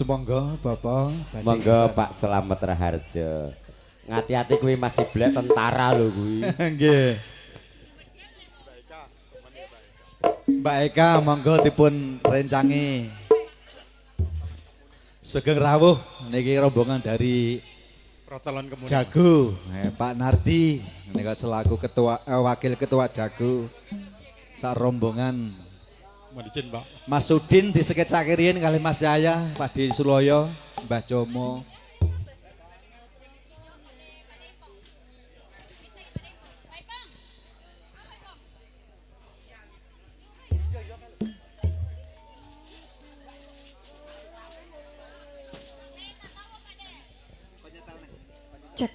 Semonggo Bapak. Monggo Pak Slamet Raharjo. Ngati-ati kuwi masih blek tentara lho kuwi. Nggih. Mbak Eka monggo dipun rencangi. Sugeng rawuh niki rombongan dari Protelon Kemuning. Jago, Pak Nardi nika selaku ketua wakil ketua Jago. Sak rombongan Mohon izin, Pak. Mas Sudin di sekecake riyen kali Mas Yaya, Pak Di Suloyo, Mbah Jomo. Cek.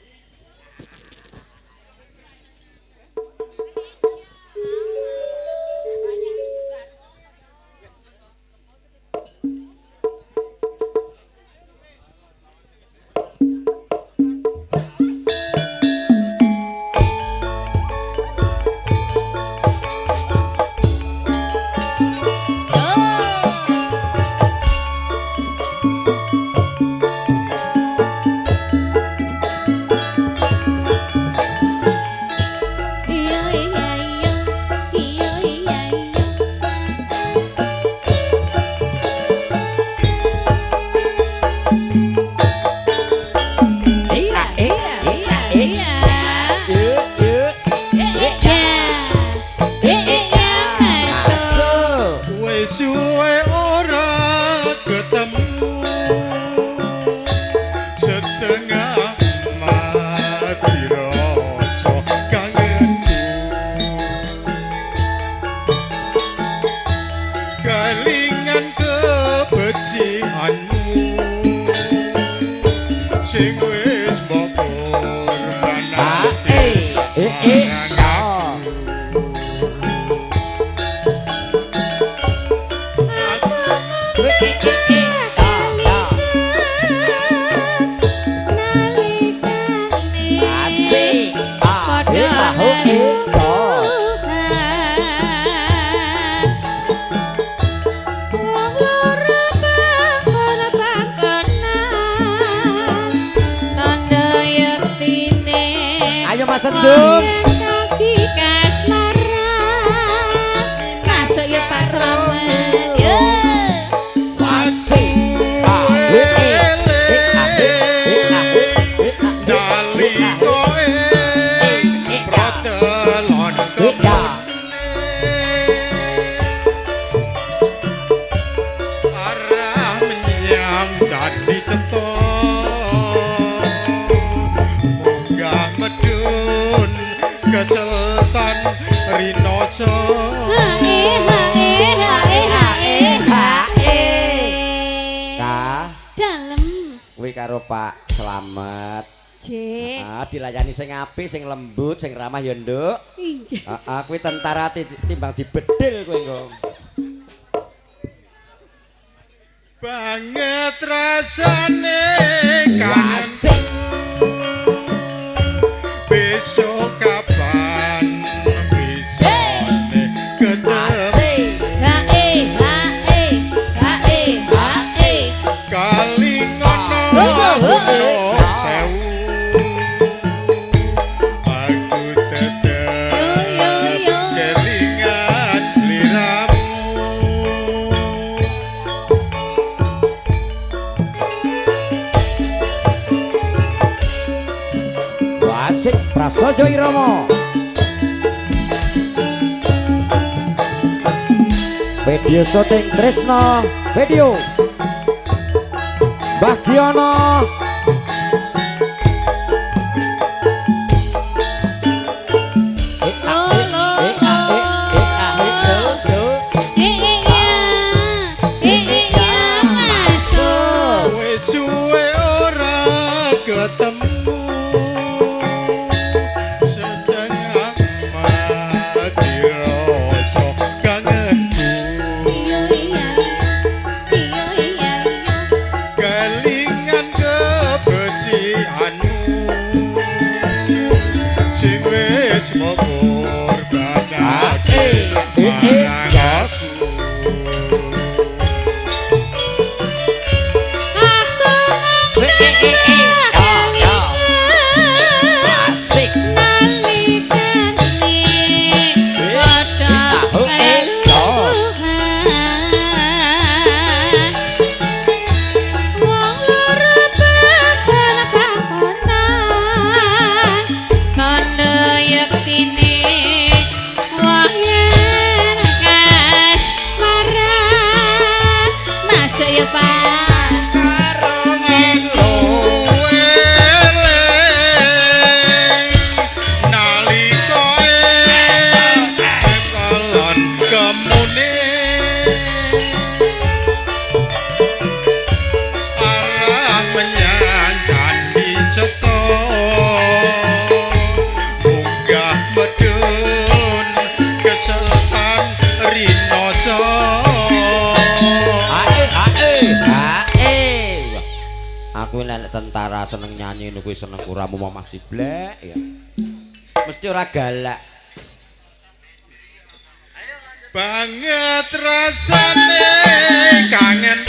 Sendung kaki kasmaran masuk ya Pak Slamet ya Keceltan Rinoso dalem kuwi karo Pak Slamet. Dilayani sing apik, sing lembut, sing ramah ya, Nduk. Heeh, kuwi tentara timbang dibedil kowe engko. Banget rasane kangen besok kapan besok ketemu kali ngono sewu aku tetep kelingan sliramu Wasik Prasojo Iromo. Video syuting Tresno video Bagiono. suwe ora ketemu setengah mati rasa kangenku kelingan ke antara seneng nyanyi niku seneng kuramu Mas Ciblek ya. Mesti ora galak. Banget rasane kangen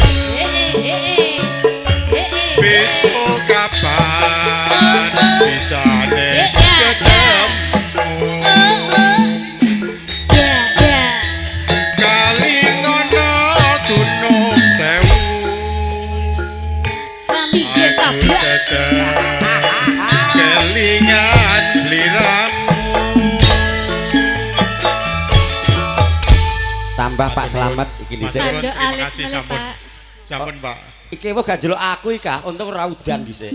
besok kapan bisane ketemu kali ngono gunung sewu aku tetep kelingan sliramu. Tambah Pak Slamet iki dhisik. Tanda Terima alit kasih, mele, sampun. Pak. Sampun Pak. Iki wis gak njeluk aku iki kah untuk ora udan dhisik.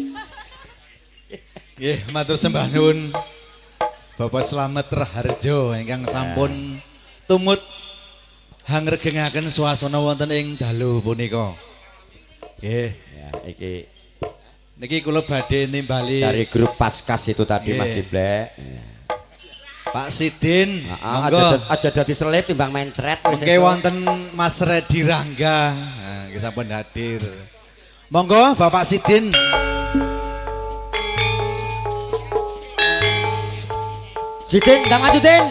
Nggih, matur sembah nuwun Bapak Slamet Raharjo ingkang sampun tumut hangregengaken suasana wonten ing dalu punika. Nggih, Ya, iki niki kula badhe nimbali dari grup Paskas itu tadi Nggih. Mas Ciblek. Pak Sidin. Aja dadi selip timbang mencret wis. Oke wonten Mas Redi Rangga. Nah, nggih sampun hadir. Monggo Bapak Sidin. Sidin, ndang maju Din.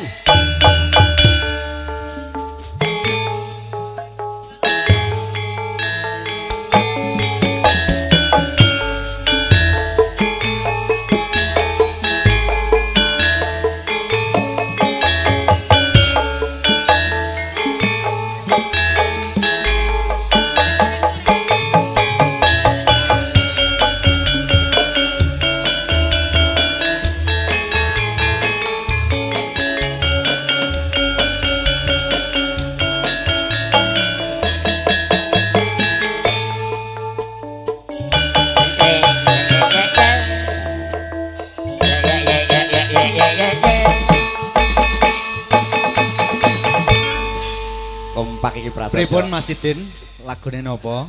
Kompak iki prasaja. Pripun Mas Sidin? Lagune napa?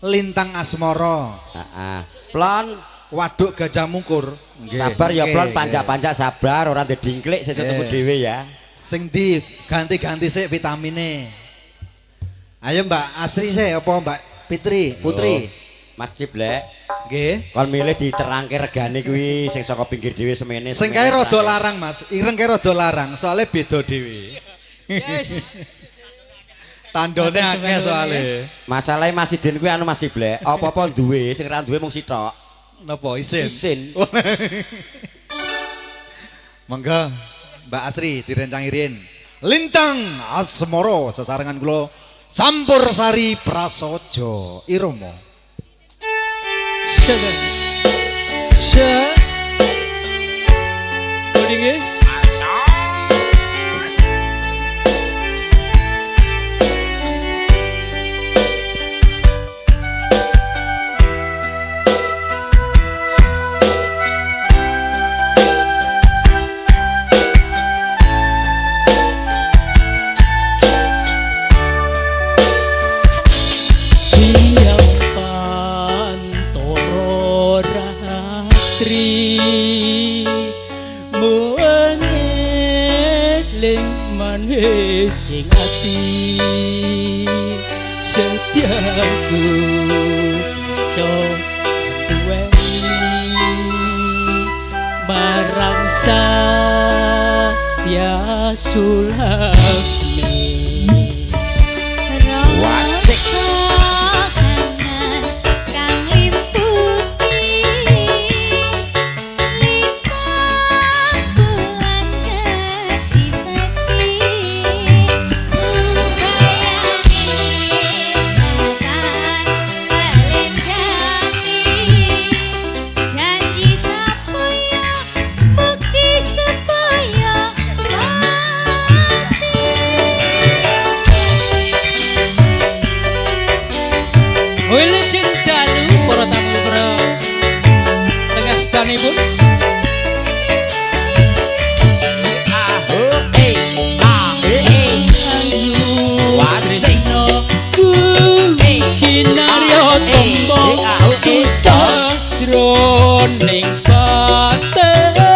Lintang Asmara. Heeh. Plon, Waduk Gajah Mungkur. Nggih. sabar ya Oke, Plon, nggih. panjak-panjak sabar ora ndek dingklik sesuk temu dhewe ya. Sing di ganti-ganti sik vitamine. Ayo Mbak Asri sik apa Mbak Fitri, Putri? Mas Ciblek, Nggih. kon milih diterangke regane kuwi sing saka pinggir dhewe semene. Sing kae rada larang Mas, ireng kae rada larang, soalnya beda dhewe. Yes. Tandone akeh soalnya. Masalahe Mas Sidin kuwi anu Mas Ciblek, apa-apa duwe, sing ra duwe mung sitok. Napa isin? Isin. Monggo Mbak Asri direncangi riyen. Lintang Asmara sesarengan kula Sampursari Prasaja Irama. Sing ati setiaku iso duweni marang Satya Sulasmi. Wasik. Wilujeng dalu para tamu para tengastanipun. Wasino kinarya tombo susah jroning batenku.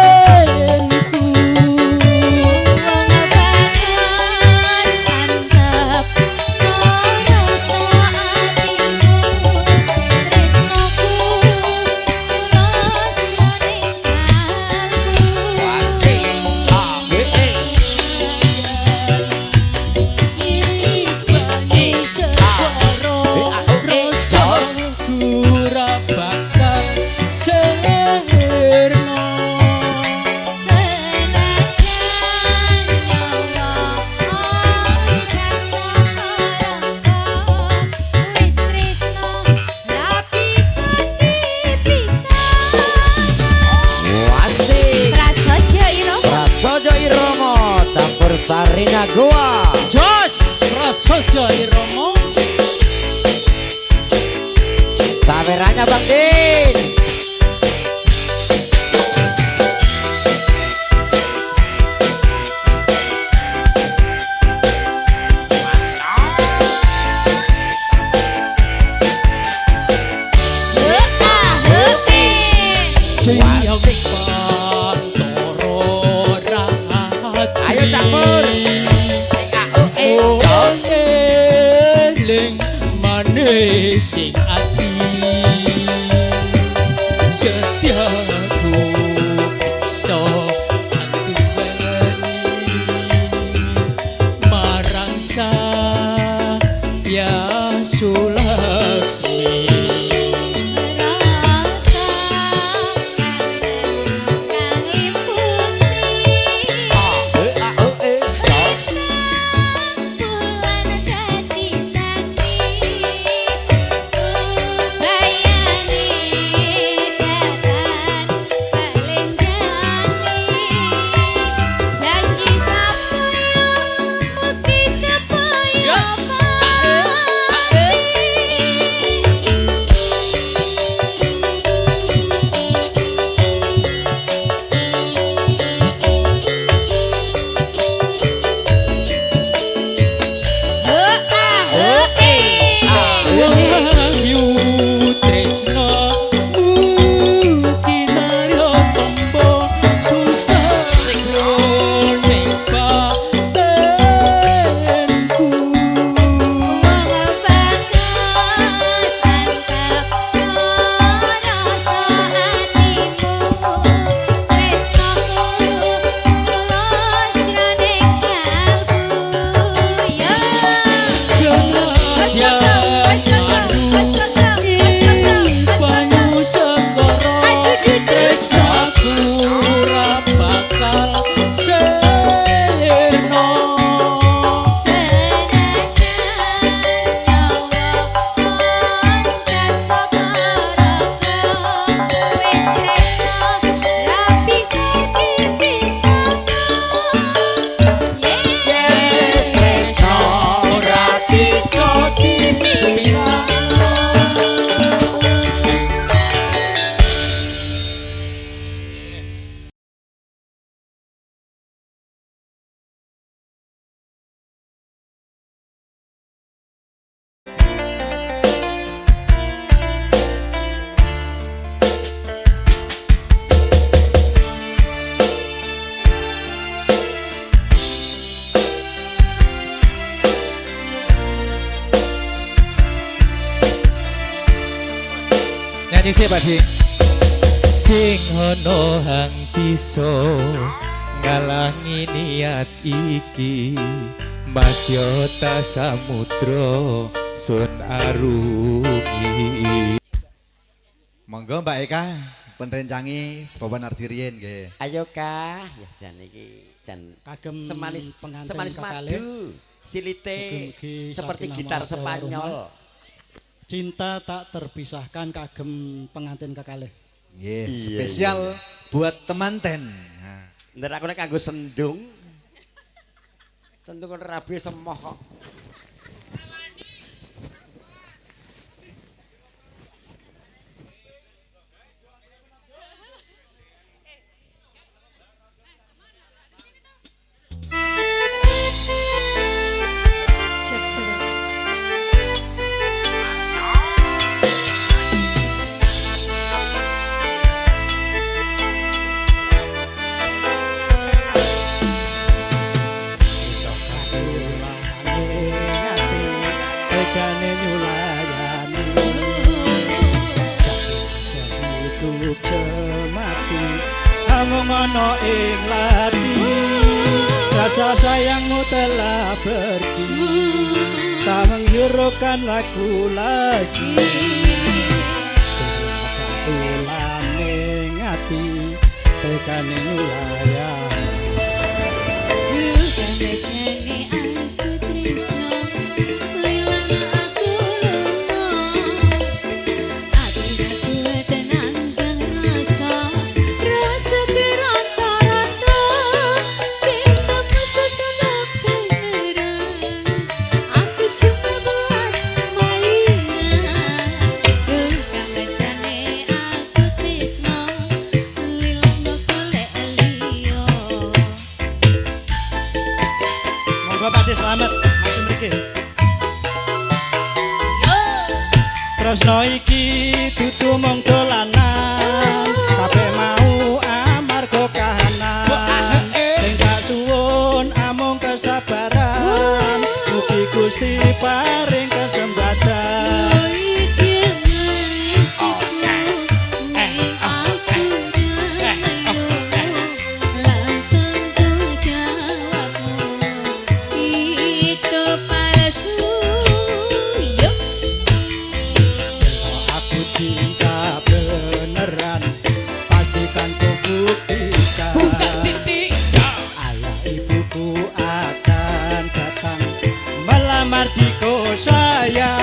Marina Goa Jos Prasojo Iromo sawerannya Bang Din. Ayo campur. Eling manis sing ati setiaku so anduweni marang saya Sulasmi. Nyanyi sih Pak Di. Sing ono hang bisa ngalangi niat iki Masyota Samudra sun arungi. Monggo Mbak Eka penrencangi Bapak Nardirien nggih. Ayo Kah, ya jan iki jan kagem semanis pengantin semanis kekalih. madu. Silite Mugi-mugi seperti sakinah gitar mawaddah Spanyol. Cinta tak terpisahkan kagem pengantin kekalih. Nggih, Iya, spesial buat temanten. Nah. Ntar aku nek kanggo sendung. Sendung rabi semoh kok. Tegane nyulayani hidup semati amung ana ing lati rasa sayangmu telah pergi tak menghiraukan laku lagi ulane ngati tegane nyulayani Rasa berantara-antara cinta Ade selamat masih mriki. Tresno iki dudu mung dolanan, kabeh mau amarga kahanan. Sing tak suwun amung kesabaran, mugi Gusti paring kesempatan. Aku cinta beneran, pastikan kau buktikan. Ayah ibuku akan datang melamar di kos sayang.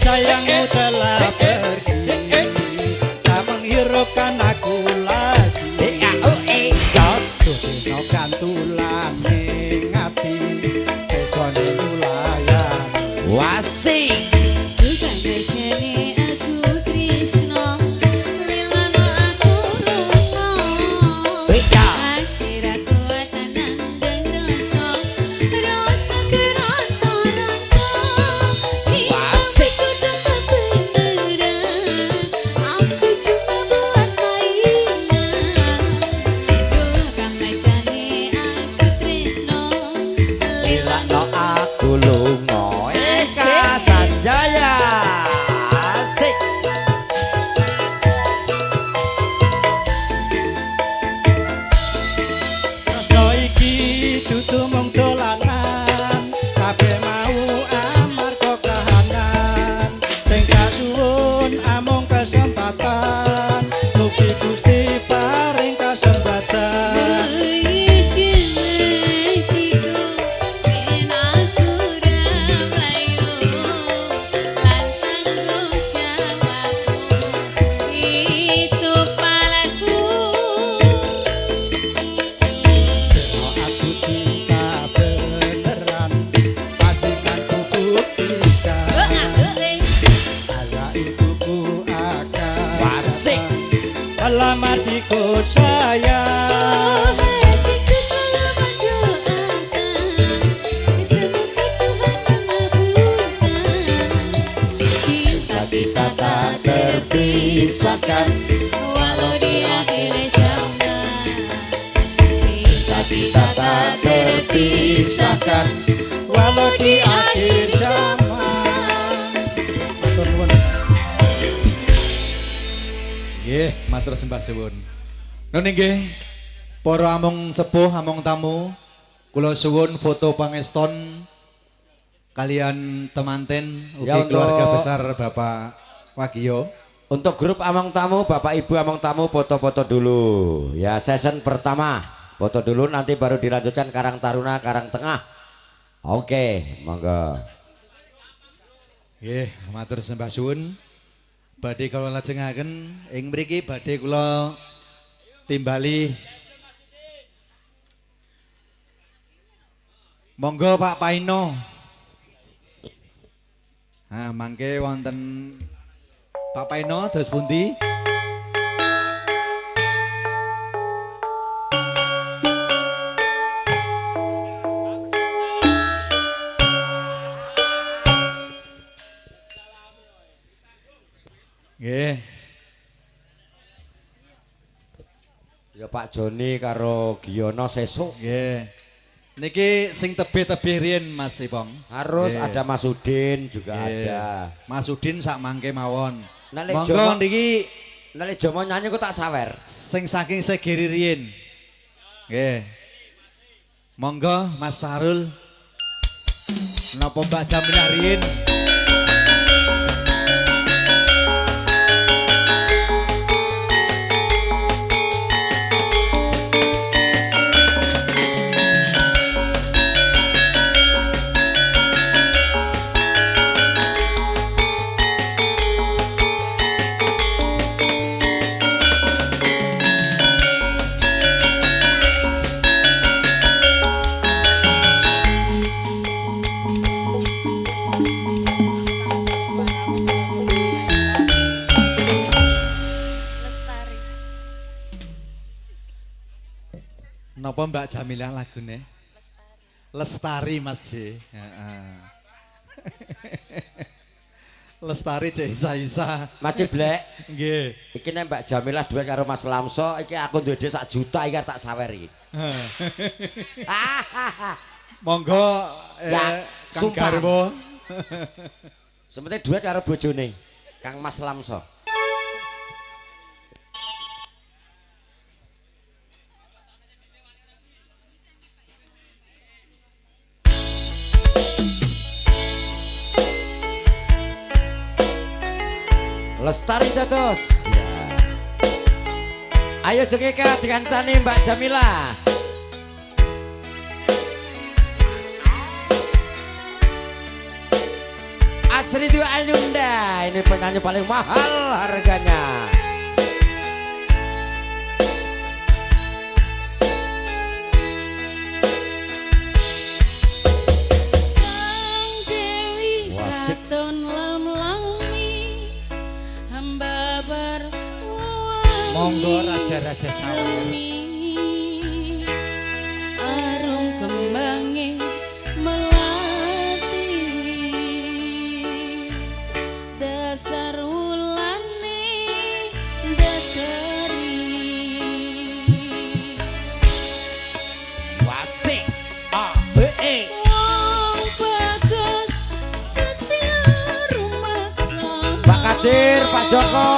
Sayangmu telah pergi, tak menghiraukan aku lagi. Dudino kantulan ning ati, tegone nulayan. Wasik. Jaya asik. Tresno iki dudu mung dolanan, kabeh mau amarga kahanan. Sing tak suwun amung kesempatan, mugi Gusti paring kesempatan. Aku cinta beneran, pastikan ku buktikan. Ayah ibuku akan Wasik. melamar di kos sayang. Kita tak terpisahkan Walau di akhir zaman, kita tak terpisahkan. Walau di akhir zaman. Matur nuwun. Nggih, matur sembah suwun. Nun nggih, para among sepuh, among tamu, kula suwun foto pangeston kalian temanten ugi Ya, untuk- keluarga besar Bapak Wagio. Untuk grup among tamu, Bapak Ibu among tamu foto-foto dulu. Ya, season pertama. Foto dulu nanti baru dilanjutkan Karang Taruna, Karang Tengah. Oke, monggo. Nggih, matur sembah suwun. Badhe kula lajengaken ing mriki badhe kula timbali. Monggo Pak Paino. Nah, mangke wonten Pak Paino dos pundi? Nggih. Ya Pak Joni karo Giono sesuk. Nggih. Niki sing tebih-tebih riyen Mas Ipong. Harus Nggih. ada Mas Udin juga Nggih. ada. Mas Udin sak mangke mawon. Nek Jomo- Monggo niki Nek Jomo nyanyi kok tak sawer. sing saking segiri riyen. Nggih. Monggo Mas Sarul. Napa Mbak Jamilah riyen? Lestari. Napa Mbak Jamilah lagune? Lestari Mas J. Heeh. Lestari Cek Isa-isa. Mas Ciblek, Nggih. iki nek Mbak Jamilah duwe karo Mas Lamso, iki aku duwe dhuwit 1 juta iki tak sawer iki. Monggo Ya, Kang sumpah. Garwo. Semete duit karo bojone, Kang Mas Lamso. Lestari dados. Ya. Ayo jengika dikancani Mbak Jamila. Asri Dwi Anyunda, ini penyanyi paling mahal harganya. Sang Dewi Wasik. katon lam-lami hamba Monggo raja-raja sawer. semi arung kembange melati dasar ulane dadari Wasik. wong bagus setia rumaksa Pak Kadir, Pak Joko.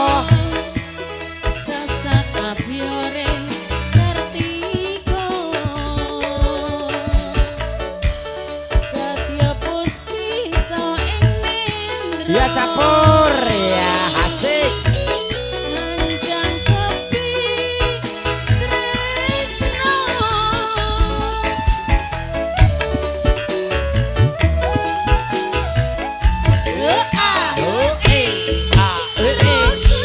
sasak abyore kartika katya puspita ing Ya campur ya asik. Lanjang kepi tresno Oh, ah, Terus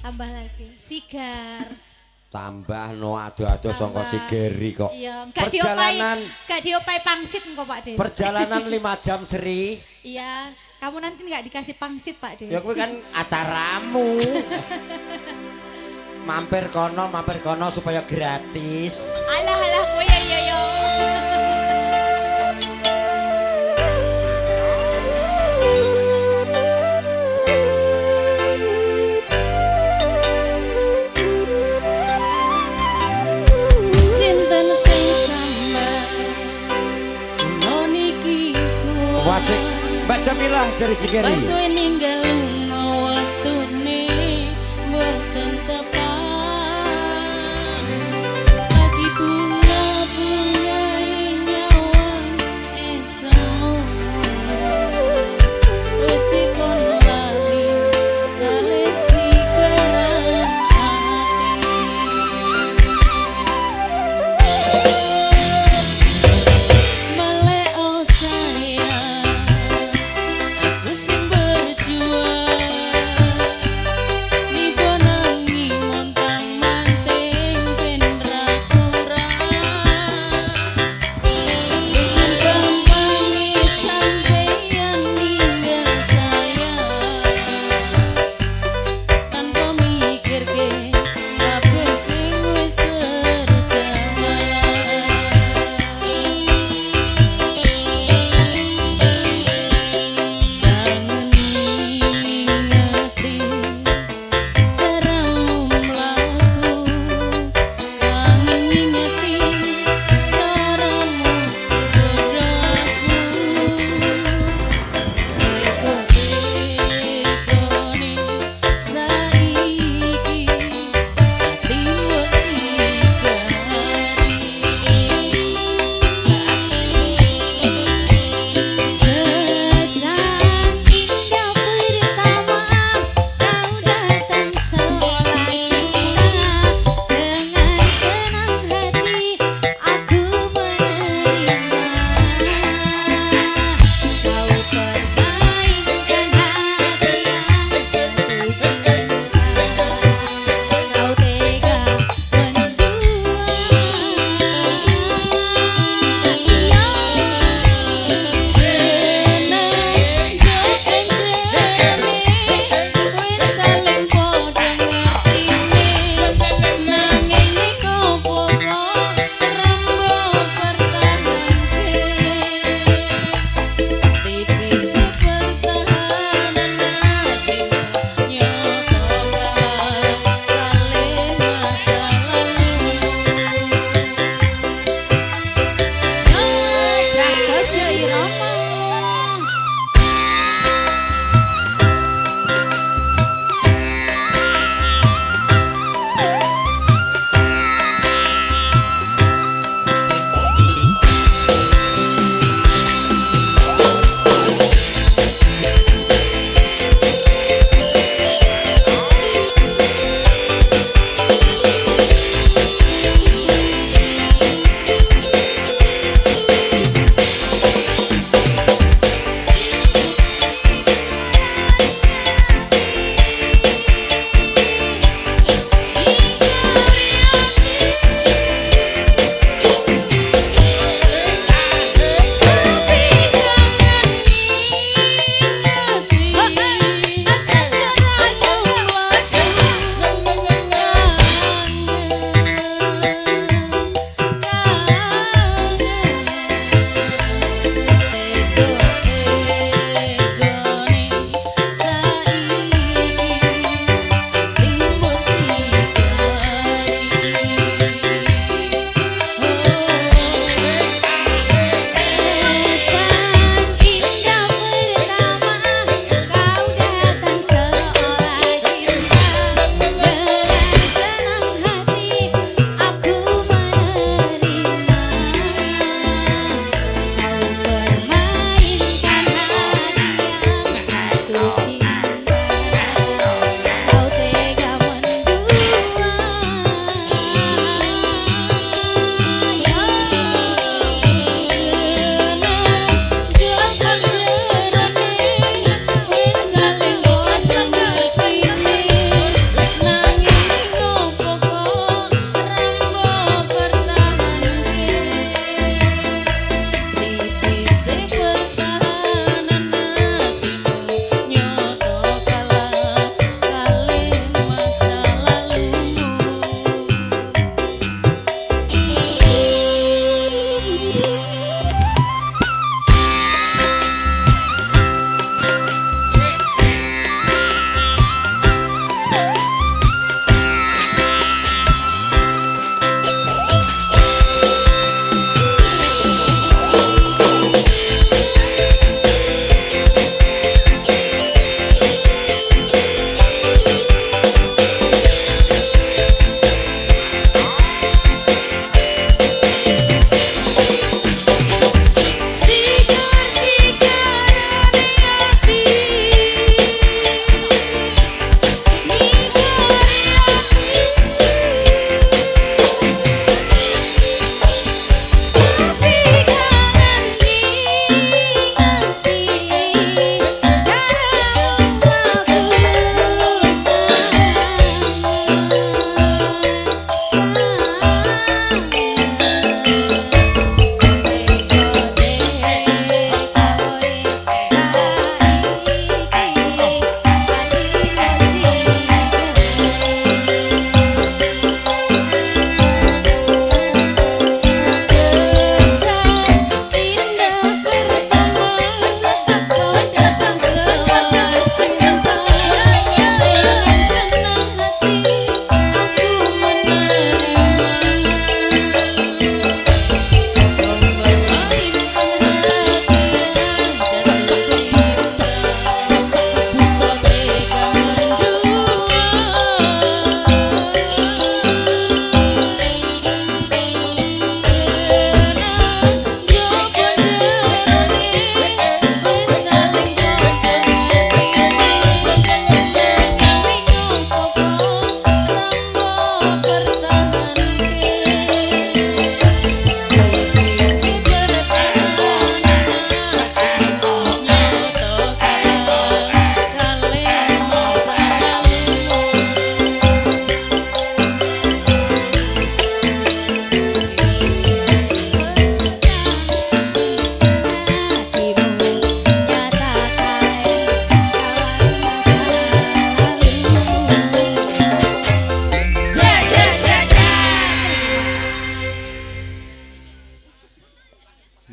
tambah lagi. Sigar. Tambah no ado-ado songko Tambah. sigeri kok. Iya, Perjalanan gak diopai pangsit engko Pak De. perjalanan 5 jam seri. Iya, kamu nanti nggak dikasih pangsit Pak De. Ya kuwi kan acaramu. mampir kono supaya gratis. Alah alah kowe ya yo. Sinten sing sambat noniki kuwi Wasik Mbak Jamilah dari Sigeri. Paswe ninggal lunga waktune mboten tepat Lagi bunga-bunga nyawang esemu Wis dikon lali kalih sigaran Malek oh sayang Aku sing berjuang Nipo nangis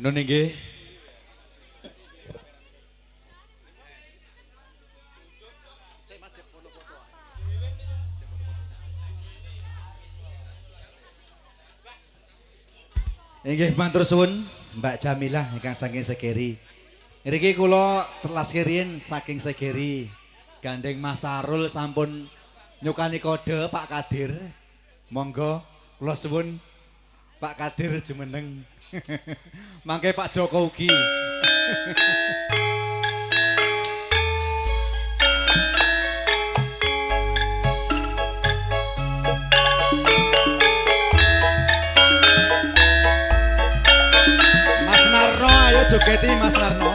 Nun nggih. Inggih matur suwun Mbak Jamilah ingkang saking Segeri. Ngriki kula telas kiriyen saking Segeri. Gandeng Mas Sarul sampun nyukani kode Pak Kadir. Monggo kula suwun Pak Kadir jumeneng. Mangke Pak Joko ugi. Mas Narno ayo jogeti Mas Narno.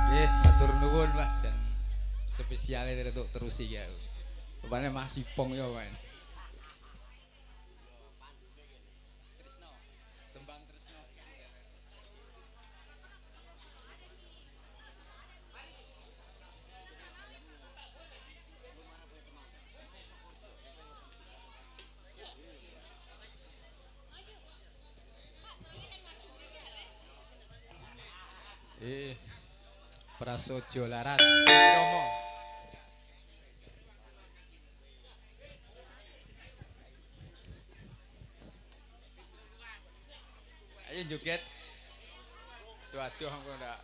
Nggih, matur nuwun Pak jan spesiale untuk terus iki ya. Rupane masih pong ya Pak. Prasojo Laras Romo. Ayo joget. Aduh aku ndak.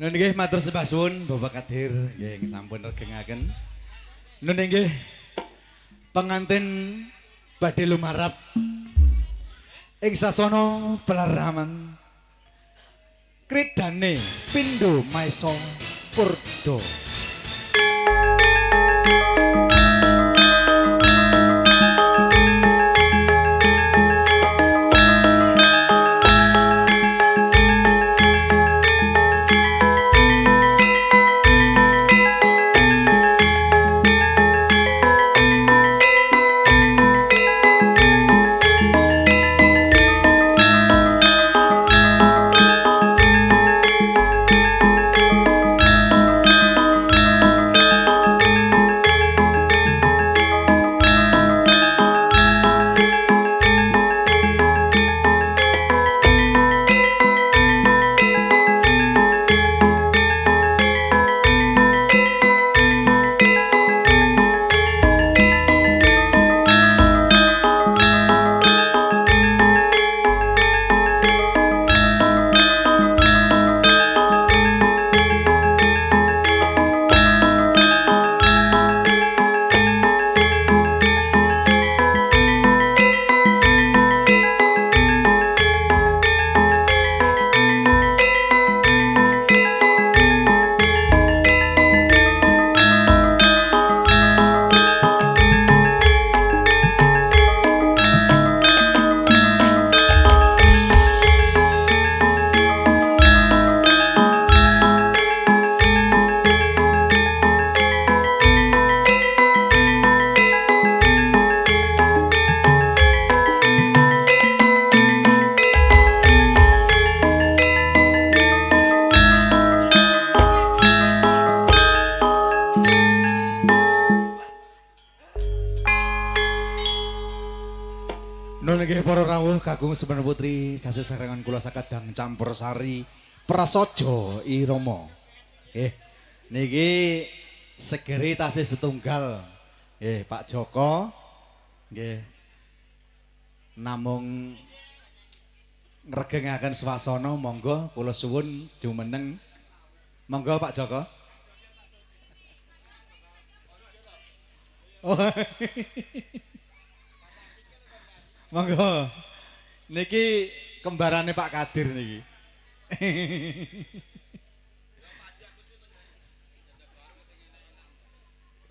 Nun nggih matur sembah suwun Bapak Kadir nggih sampun regengaken. Nun nggih pengantin badhe lumarap ing sasana pelaraman kridane pindho maesa purda. Nun nggih para rawuh kakung semen putri kasil sarengan kula sakadang campur sari prasaja irama. Niki segeri tasih setunggal. Pak Joko nggih namung ngregengaken swasana monggo kula suwun jumeneng. Monggo Pak Joko. Oh. Monggo. Niki kembarane Pak Kadir niki.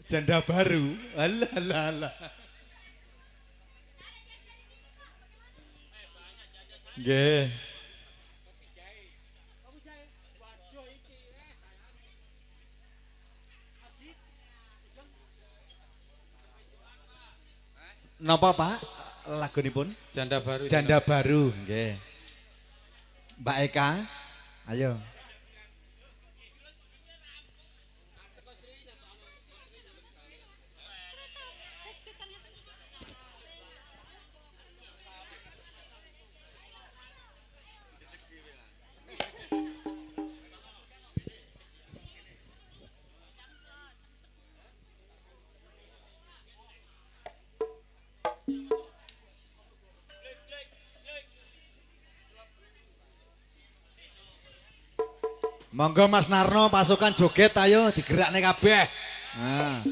Janda baru. Alah alah alah. Nggih. Napa Pak? Lagunipun Janda baru. Janda baru nggih. Mbak Eka, ayo. Monggo Mas Narno pasukan joget ayo digerakne kabeh. Nah.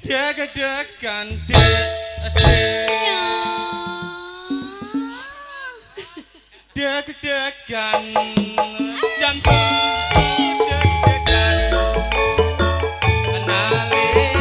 Deg-degan deg-degan jantung deg-degan kenali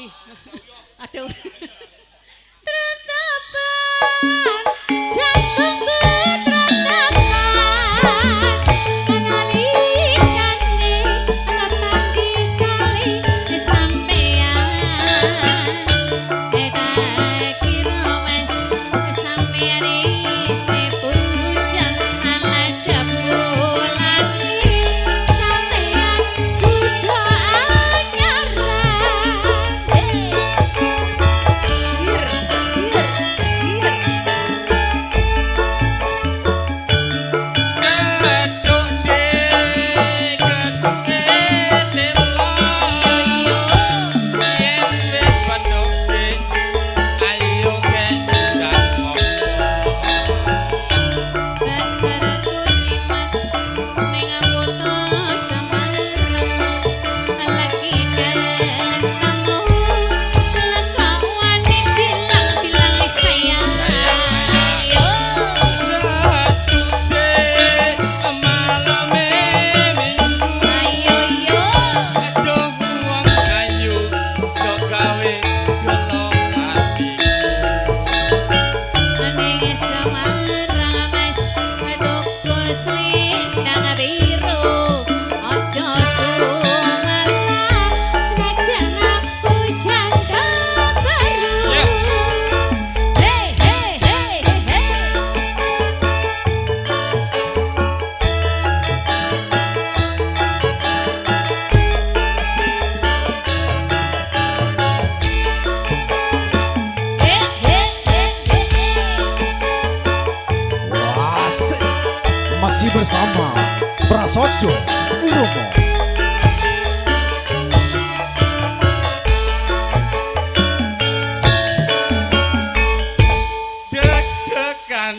Ih, aduh. Tertapan jantungku tertapan mengalikane tepanggi kali sampean eta kira wes sampean isi pujang ala jebulane sampean kudu Masih bersama Prasojo Uromo. Deg-degan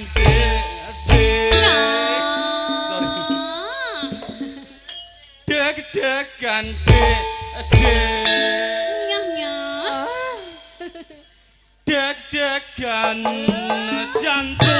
deg-degan deg-degan jantung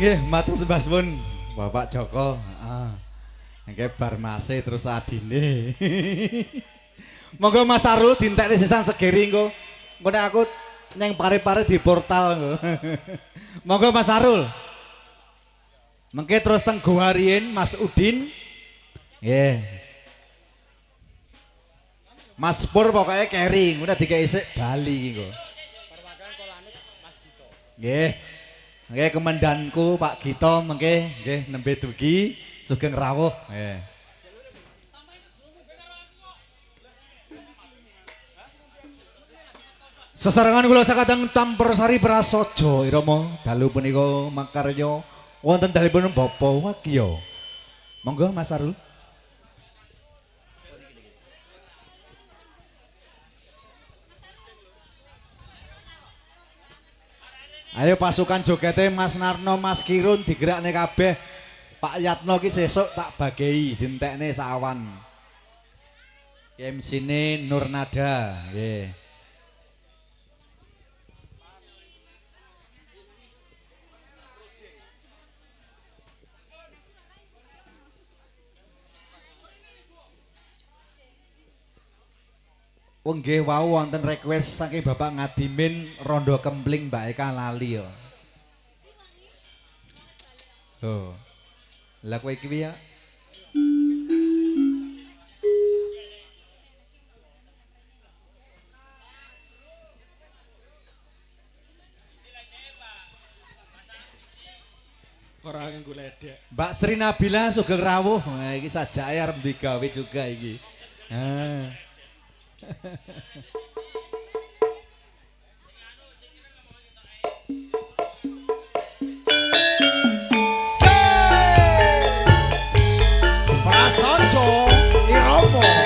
Nggih, matur sembah suwun Bapak Joko. Nggih bar mase terus adine. Monggo Mas Sarul dintekne sisan segeri engko. Engko nek aku neng pare-pare di portal engko. Monggo Mas Sarul. Mengke terus teng Gowarien Mas Udin. Nggih. Mas Pur pokoknya kering, udah dikei sik Bali iki engko. Nggih. Nggih komandanku Pak Gito mengke nggih nembe dugi sugeng rawuh. Nggih. Sesarengan kula sakadang Tampersari Prasaja irama dalu punika makarya wonten dalipun Bapak Wagya. Monggo Mas Arul. Ayo pasukan jogete Mas Narno, Mas Kirun digerakne kabeh. Pak Yatno ki sesuk tak bagei dintekne sawan. MC-ne Nur Nada, nggih. Wong nggih wau wonten request saking Bapak Ngadimin Rondo Kempling Mbak Eka lali yo. Oh. Lah kowe iki piye? Ora nganggo ledek. Mbak Sri Nabila sugeng rawuh. Nah, iki sajake arep digawe juga iki. Ah. Prasaja irama.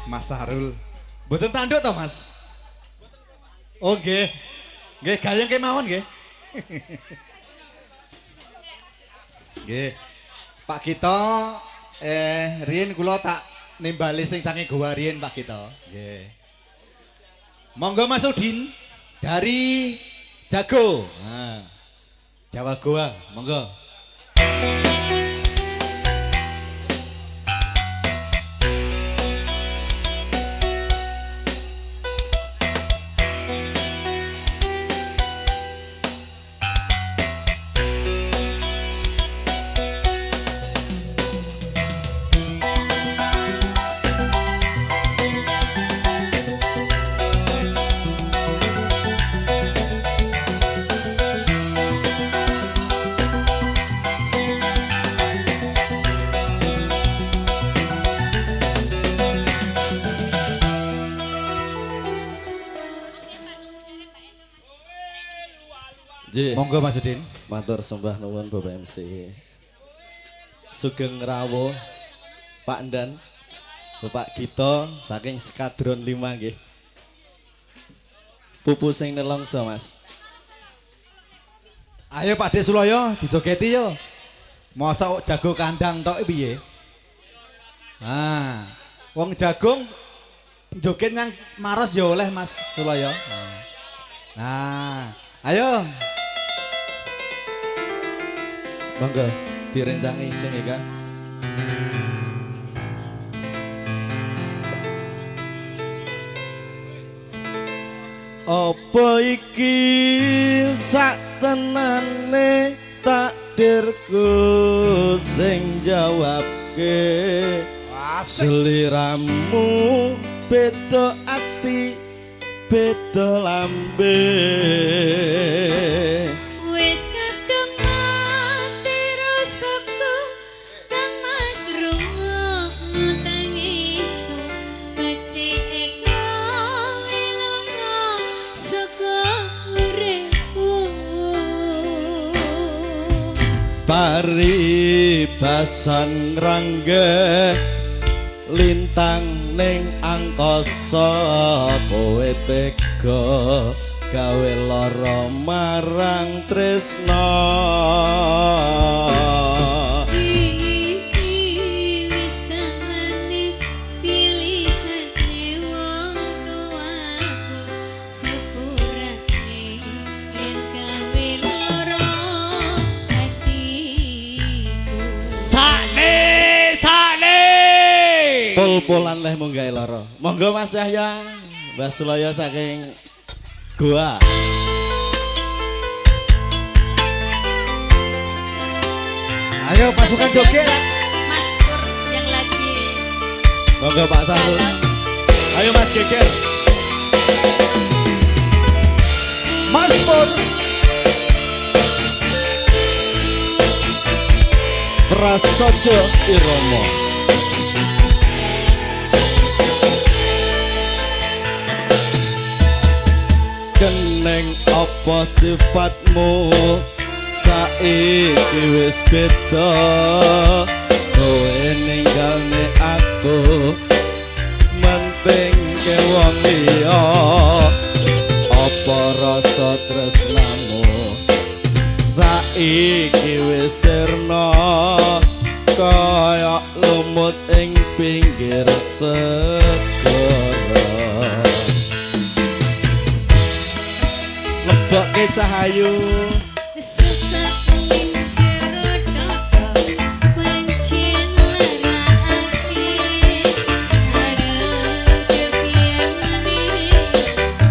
Mas Sarul. Mboten tanduk to, Mas? Oh, nggih. Nggih, gayeng kemawon nggih. Nggih. Pak Gito, riyen kula tak nimbali sing saking goa riyen Pak Gito. Nggih. Monggo Mas Udin dari Jago. Nah, Jawa Goa, monggo. Monggo Mas Udin. Matur sembah nuwun Bapak MC. Sugeng rawuh Pak Ndan, Bapak Gito saking Skadron 5 nggih. Pupu sing nelongso Mas. Ayo Pak De Suloyo dijogeti yo. Masa jago kandang tok piye? Ah, wong jagung joget nang maros yo oleh Mas Suloyo. Nah, ayo. Monggo direncangi jeng ya Kang. Apa iki sak tenane takdirku sing jawabke seliramu beda ati beda lambe Wis kadung mati rasaku kang mas rungu tangisu becik kowe lunga saka uripku paribasan rangga lintang ning angkasa kowe tega gawe lara marang tresna wis tanane pilihane wong tuaku sepurane yen gawe lara atiku pol-polan leh munggahe lara. Monggo Mas Yahya, Mbah Sulaya saking Goa. Ayo pasukan joget. Mas Pur yang lagi Monggo Pak Sarul. Ayo Mas Geger. Mas Pur. Prasaja Irama. Keneng apa sifatmu saiki wis beda kowe ninggalne aku menting ke wong liya apa rasa tresnamu saiki wis sirna kaya lumut ing pinggir segara lebokke cahayu sesat jero dodo pancen lara ati harep jepian meneh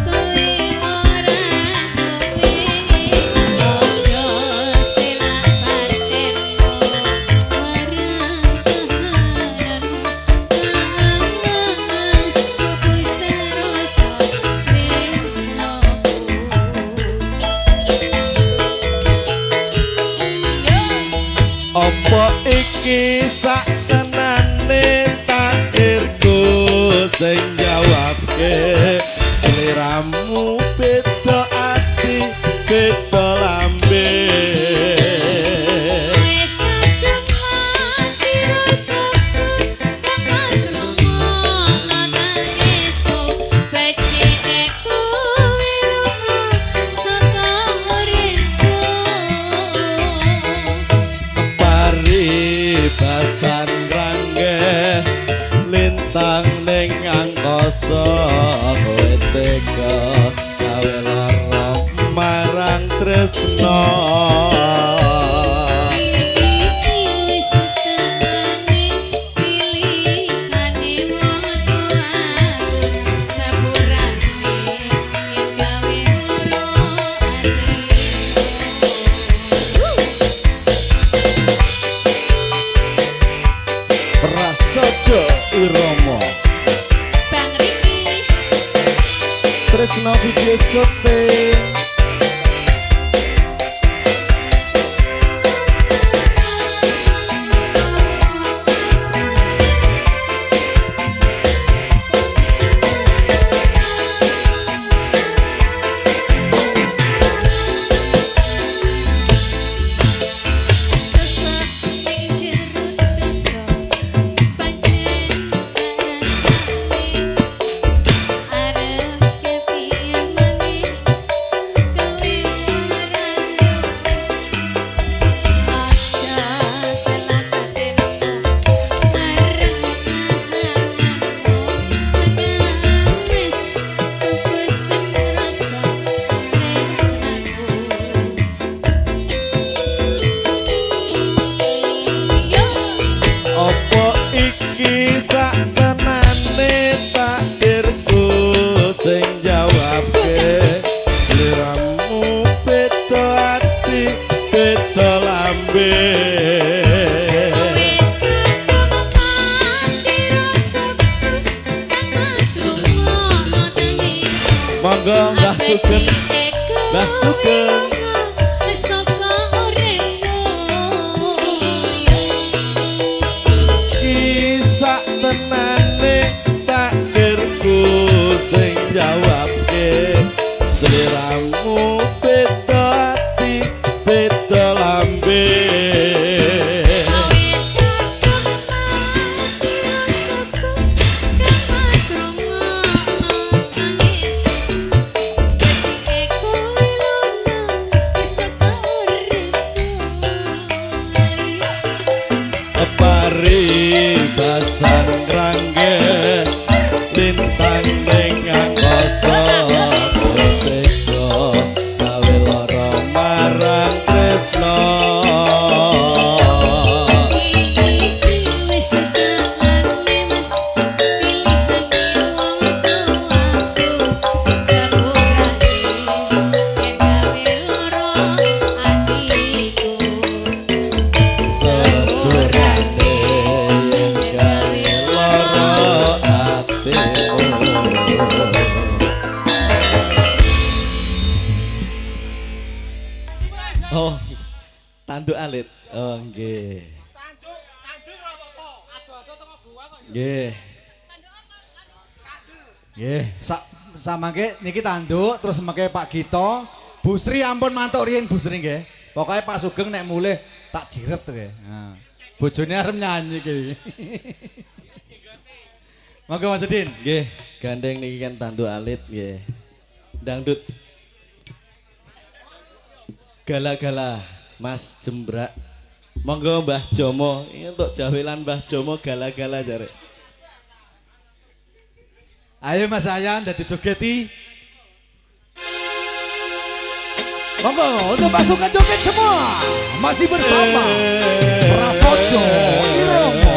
kowe ora duwe ojo selak patenmu marang kaharanmu kamas kudu seroso apa iki sak tenane takdirku sing jawabke seliramu beda ati beda lambe wis kadung mati rasaku kang mas lunga rasa kowe tega gawe lara marang tresno. Prasojo Iromo Bang Riki Tresno video syuting. Opo iki sak tenane takdirku sing jawabke. Liramu beda ati beda lambe. Monggo Mbah Sugeng, Mbah Sugeng. Kisah tenane takdirku sing jawabke. Seliramu beda ati beda lambe. Paribasan rangges lintang ning angkasa tega gawe lara marang tresno. Sepurane yen gawe lara atimu. Oh, tanduk alit. Oh, nggih. Nggih. Nggih, samangke niki tanduk terus mengke Pak Gito, Bu Sri ampun mantuk riyin Bu Sri nggih. Pokoke Pak Sugeng nek mulih tak jiret nggih. Nah, bojone arep nyanyi iki. Monggo Mas Udin. Nggih, gandeng niki kan tanduk alit nggih. Dangdut. Gala-gala Mas Jembrak. Monggo Mbah Jomo, ini untuk jawelan Mbah Jomo gala-gala jare. Ayo Mas Ayan dadi jogeti. Monggo untuk pasukan joget semua masih bersama Prasojo Iromo.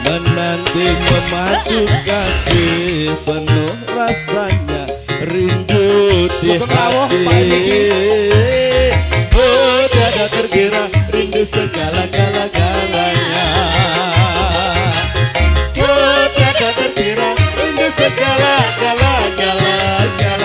Menanti memacu kasih penuh rasanya rindu di hati. Oh tiada terkira rindu segala-galanya. Oh tiada terkira rindu segala-galanya.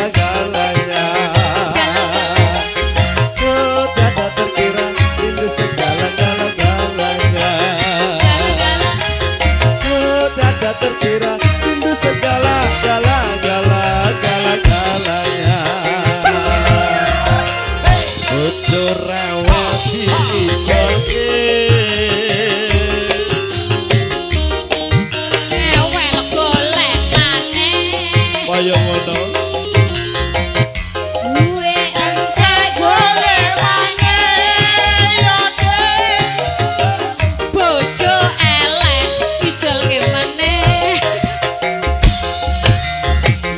bojo rewel diijoke Ewel golek maneh. kaya ngono Duwe entek golek maneh yo dek. Bojo elek ijelke maneh.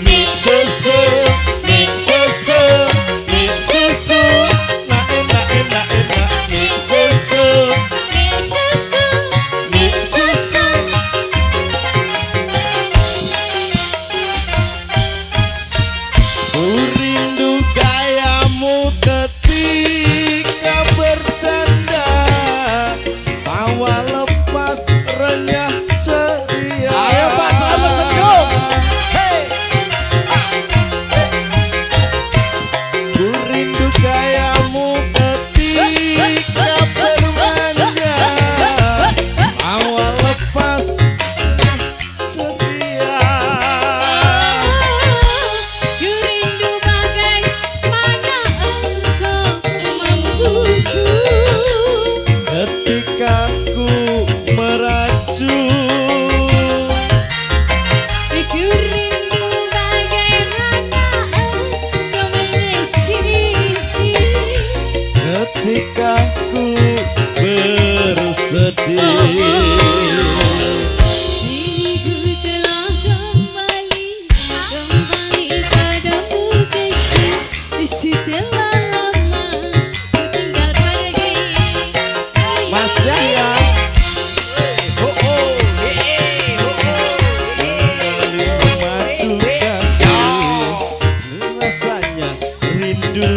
mik susu mik susu mik susu nak enak enak enak mik susu Mik susu, mik susu Rindu gayamu ketika bercanda Tawa lepas renyah ceria Ayo Pak selamat senyum Ku rindu gayamu ketika bermanja Tawa lepas ceria ku rindu bagaimana engkau membujuk. Ketika ku meracun Ku rindu bagaimana engkau mengisi. Ketika ku bersedih Diriku telah kembali padamu kasih. Setelah lama ku tinggal pergi. Mas sayang Kembali memadu kasih Rasanya rindu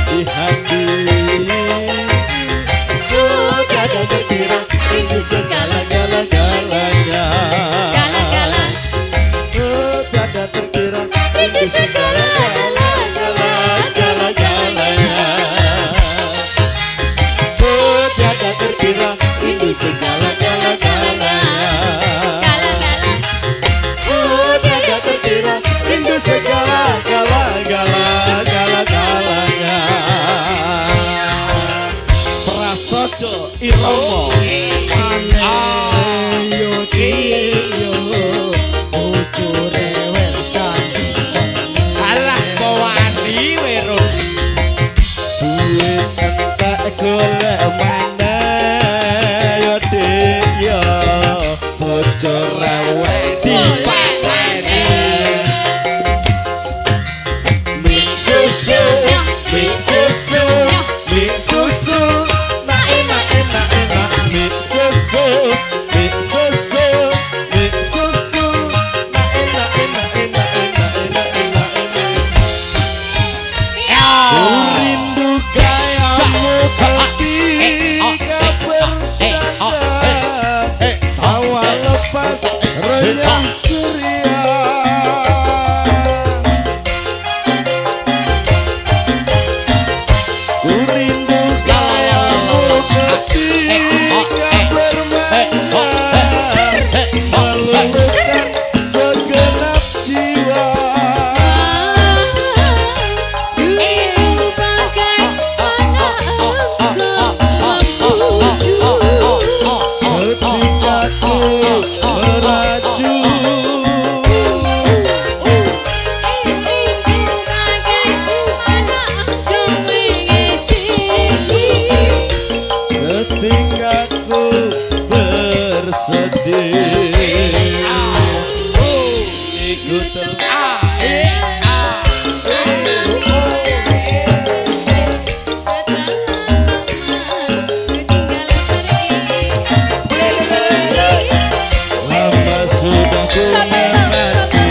di hati Oh tiada terkira rindu segala-gala-galanya Gala-gala Oh tiada terkira rindu segala-gala-galanya. Oh tiada terkira rindu segala-gala-galanya Gala-gala Oh tiada terkira rindu segala-gala-galanya Prasojo Iromo Ayo kiyo Ojo rewel kan Alah bawani wero Duit entek golek mana Yo dek yo Ojo rewel dipateni Mik susu Mik susu Mik susu Nak enak enak enak Mik susu Mik susu Mik susu Nak enak enak enak enak enak enak enak Rindu gayamu ketika bercanda Tawa lepas renyah ceria Ku rindu gayamu ketika bermanja Meluruskan segenap jiwa ku rindu bagaimana engkau membujuk. Ketika ku meracun Rindu bagaimana engkau mengisi. Ketika ku bersedih Ikut lama sudah ku menanti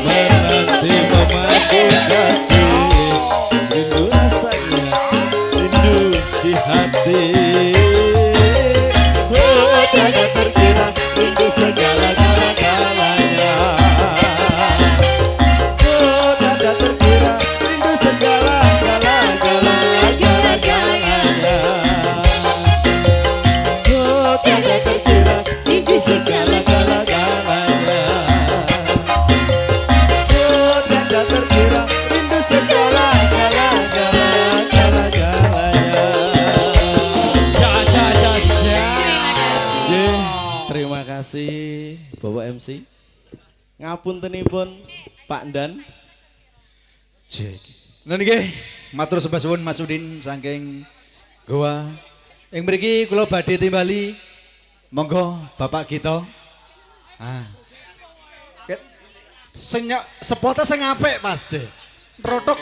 Menanti memadu kasih Rindu rasanya Rindu di hati Oh tiada terkira Rindu segala-gala-galanya Oh tiada terkira Rindu segala-gala-galanya Oh tiada terkira Rindu segala-gala-galanya Oh tiada terkira Rindu segala-gala-galanya Bapak MC. Ngapuntenipun Pak Dan. Nah niki matur sembah suwun Mas Udin saking Goa. Ing mriki kula badhe timbali. Monggo Bapak kita. Ah. Senyok sepote sing apik Mas De. Rotok.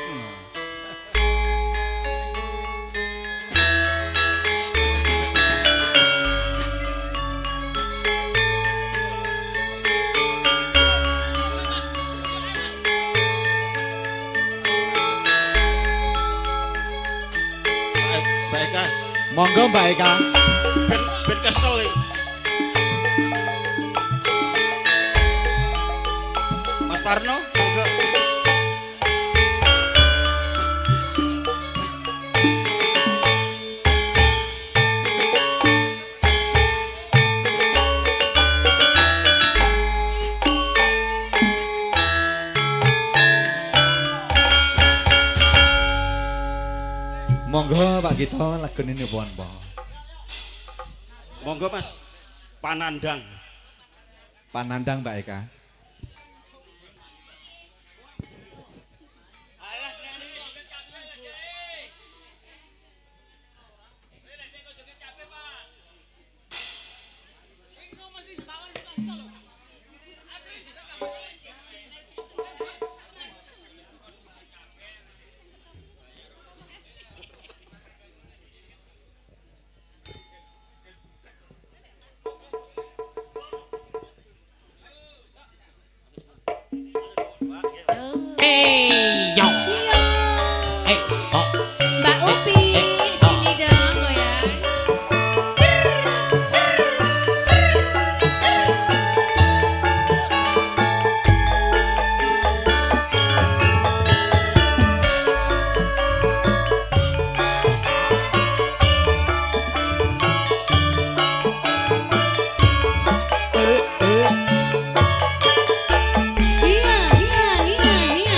Mbak Eka, Monggo Mbak Eka. ben kesel iki. Mas Parno, monggo. Monggo Pak kita lagune nipun po. Monggo Mas. Panandang. Panandang Mbak Eka. Mbak Upi, sini dong goyang. Iya, iya, iya, iya.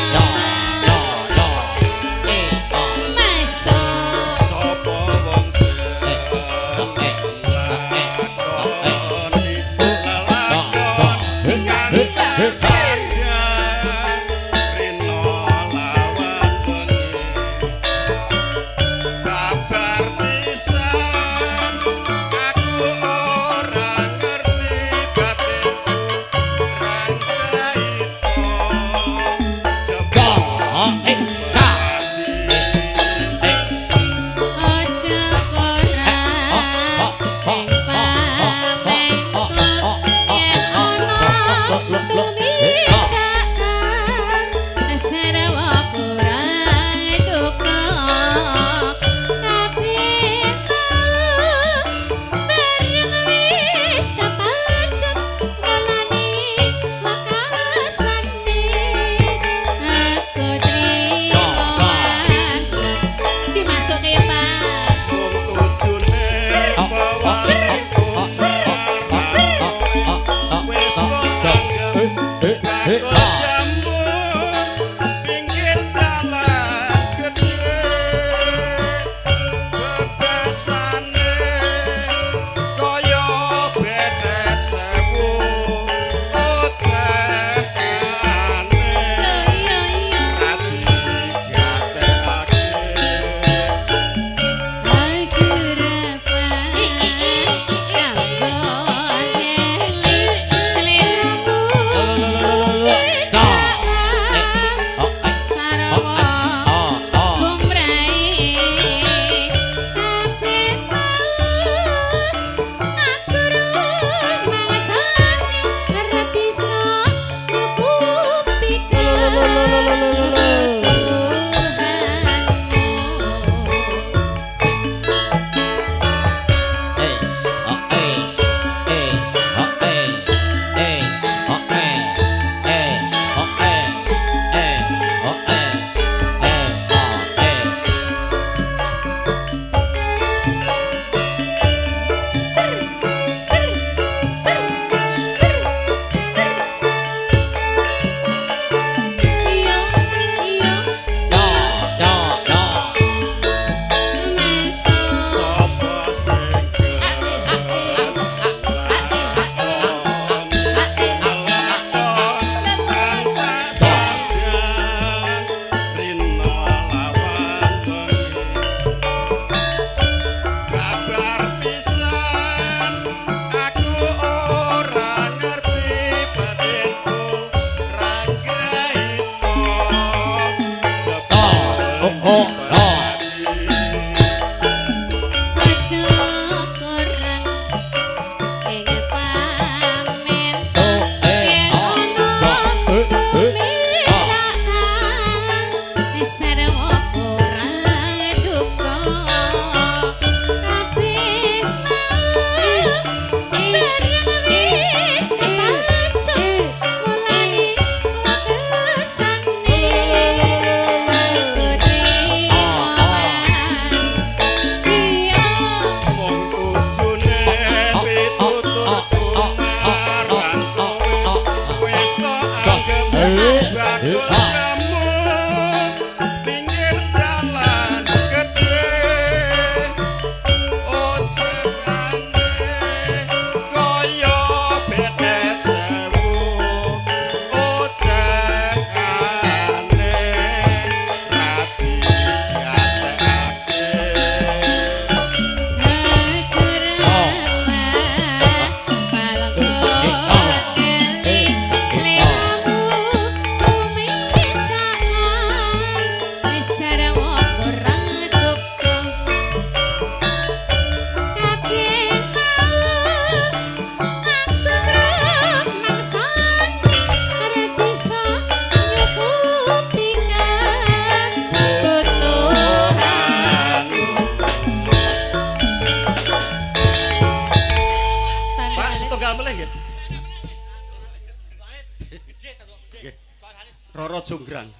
Jonggrang.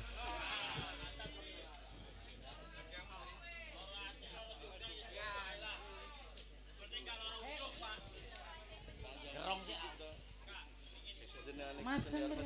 Mas Sembre.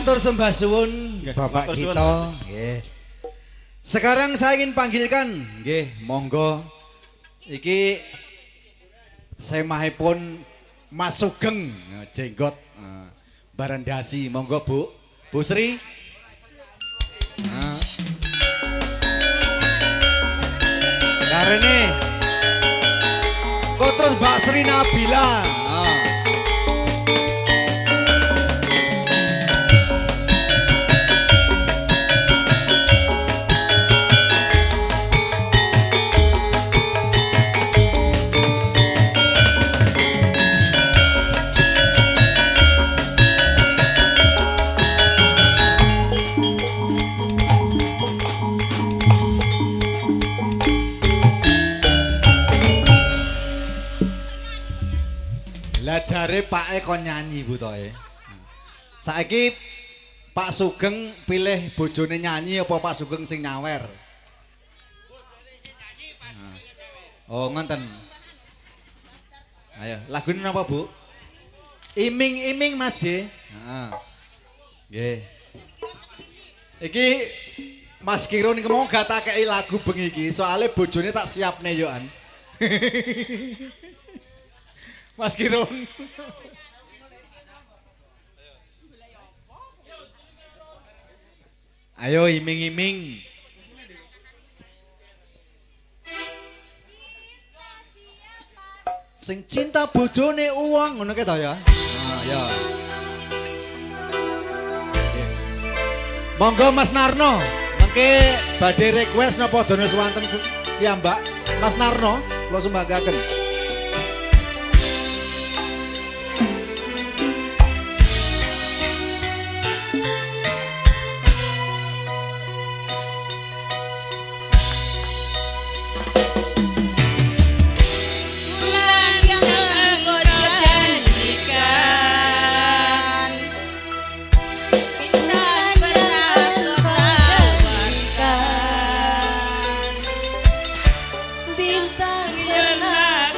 matur sembah suwun Bapak matur suwun, kita. Nggih. Sekarang saya ingin panggilkan, nggih, monggo. Iki semahipun Mas Sugeng jenggot Barandasi, monggo Bu. Bu Sri. Karene kok terus Mbak Sri Nabila. Lah jare Pak kon nyanyi Bu Toe. Saiki Pak Sugeng pilih bojone nyanyi apa Pak Sugeng sing nyawer? Oh, ngoten. Ayo, lagune napa, Bu? Iming-iming Mas J. Heeh. Nggih. Iki Mas Kirun iki mau gak tak kei lagu bengi iki, soalnya bojone tak siapne yo an. Mas Kirun. Ayo iming-iming. Sing cinta bojone uang ngono ke ta ya? Nah, ya. Monggo Mas Narno, mengke badhe request napa dono swanten piyambak Mas Narno kula sembahgaken. Bulan yang engkau janjikan, bintang pernah kau tawarkan, bintang pernah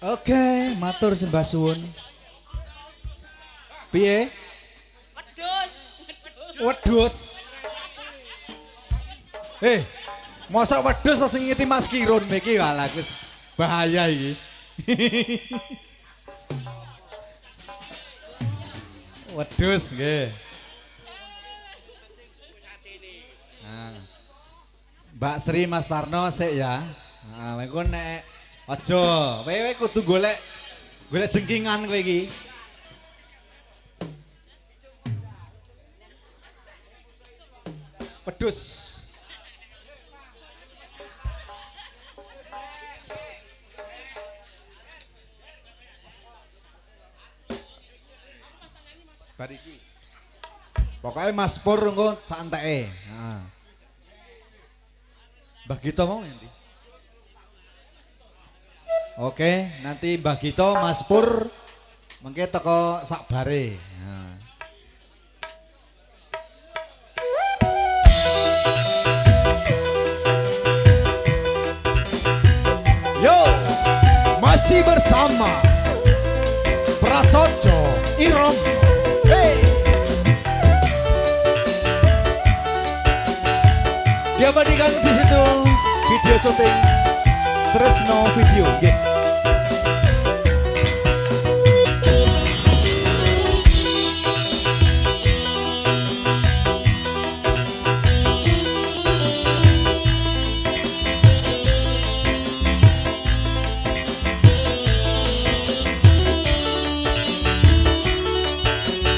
Oke, matur sembah suwun. Piye? Wedhus. Wedhus. Mosok wedhus terus ngiti Mas Kirun iki walah wis bahaya iki. Wedhus nggih. Nah. Mbak Sri Mas Parno sik ya. Nah, engko nek aja, kowe kudu golek jengkingan kowe iki. Pedus. Bariki. Pokoknya Mas Pur engko santeke. Heeh. Mbah Gito mau nanti. Oke, nanti Mbah Gito, Mas Pur mengke teko sak bare. Nah. Yo, masih bersama Prasojo Irom. Hey, Diabadikan di situ video syuting Tresno Video. Nggih.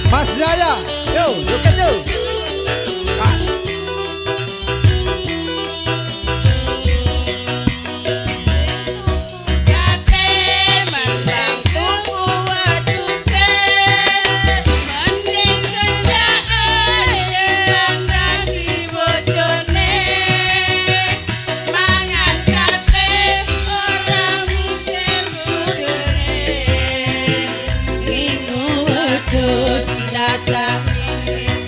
Mas Jaya, yo, joget yo. Sate mandang tuku wedhuse. Mending kendaan mandang bojone. Mangan sate ora mikir budene. Ngingu wedhus dadak mikir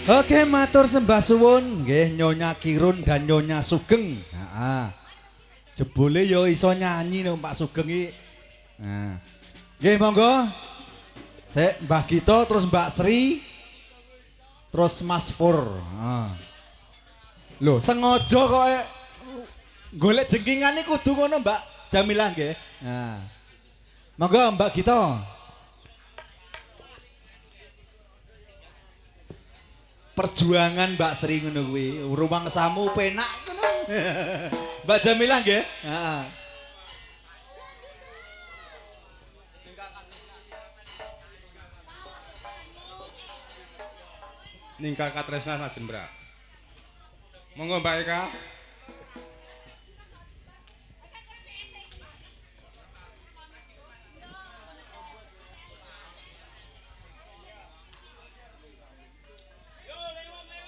Oke, matur sembah suwun nggih Nyonya Kirun dan Nyonya Sugeng. Heeh. Jebule yo iso nyanyi nih Pak Sugeng iki. Nah. Nggih monggo. Sik Mbah Gito terus Mbak Sri terus Mas Pur. Heeh. Lho, sengaja kok golek jengkingane kudu ngono Mbak Jamilah nggih. Nah. Monggo Mbak Gito. Perjuangan Mbak Sri ngono kuwi, rumang samu penak ngono. Mbak Jamilah nggih? Heeh. Ningkal katresnan Mas Jembrak. Monggo Mbak Eka.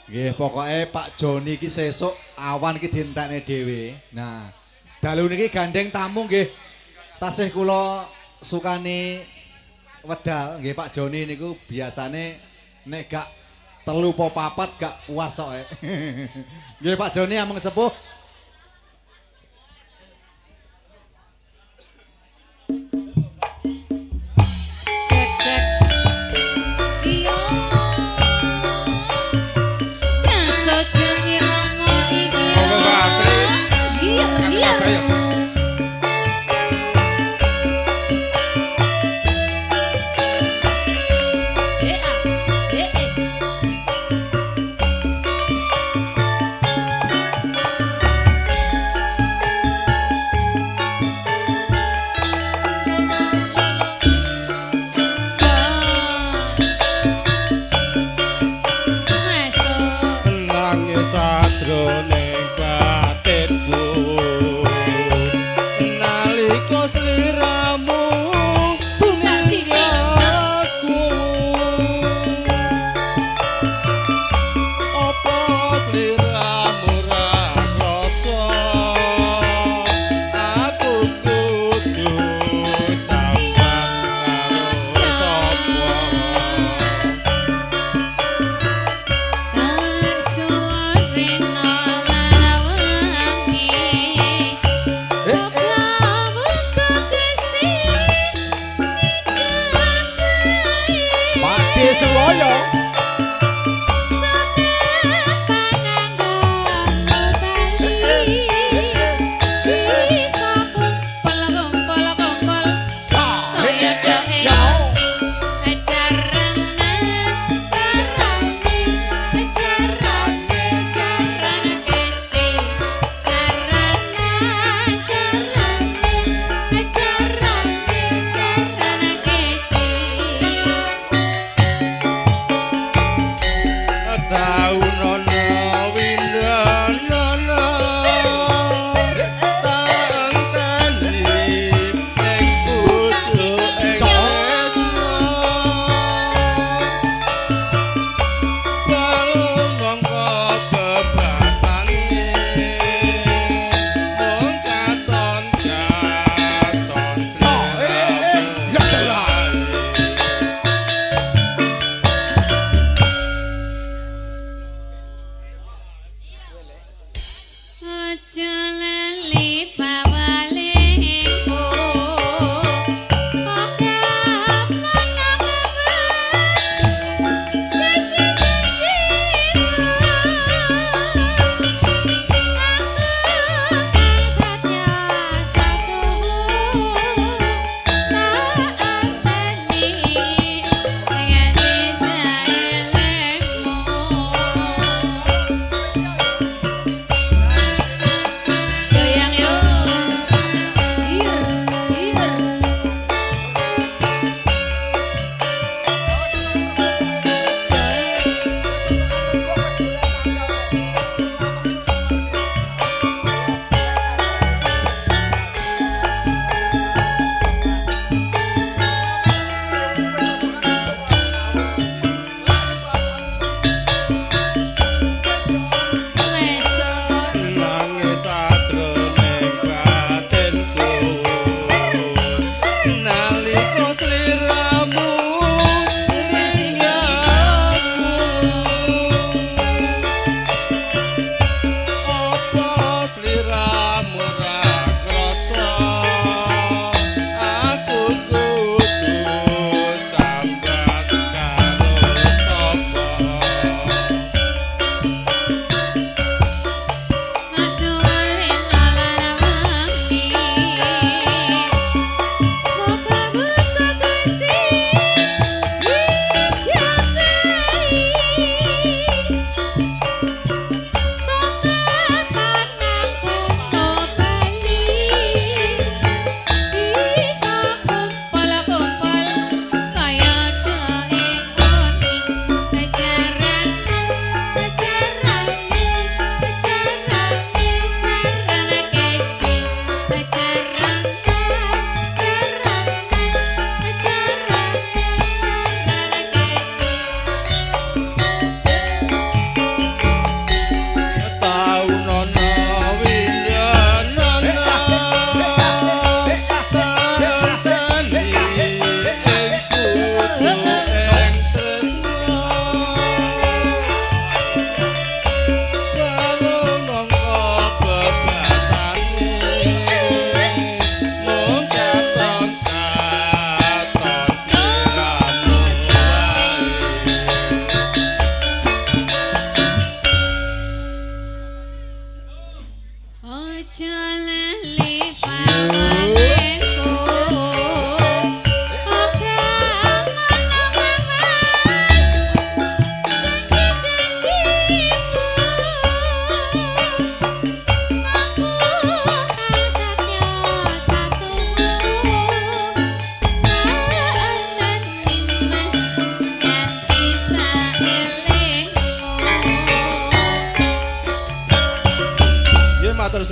Nggih, pokoke Pak Joni iki sesuk awan iki dientekne dhewe. Nah, dalu niki gandeng tamu nggih. Tasih kula sukani wedal nggih Pak Joni niku biasane nek gak telu po papat gak puas kok. Nggih Pak Joni ameng sepuh. Cek cek. Iya. Biasa jengi mama iki. Monggo Mbak Sri. Iya, iya. Ayo. Nangis sadroning batinmu nalika sliramu Bunga sipitas. aku apa sliramu ra krasa aku kudu sambang karo sapa Tak suwari nolawangi. Buka buka Gusti nijagai. Pakde Suwoyo.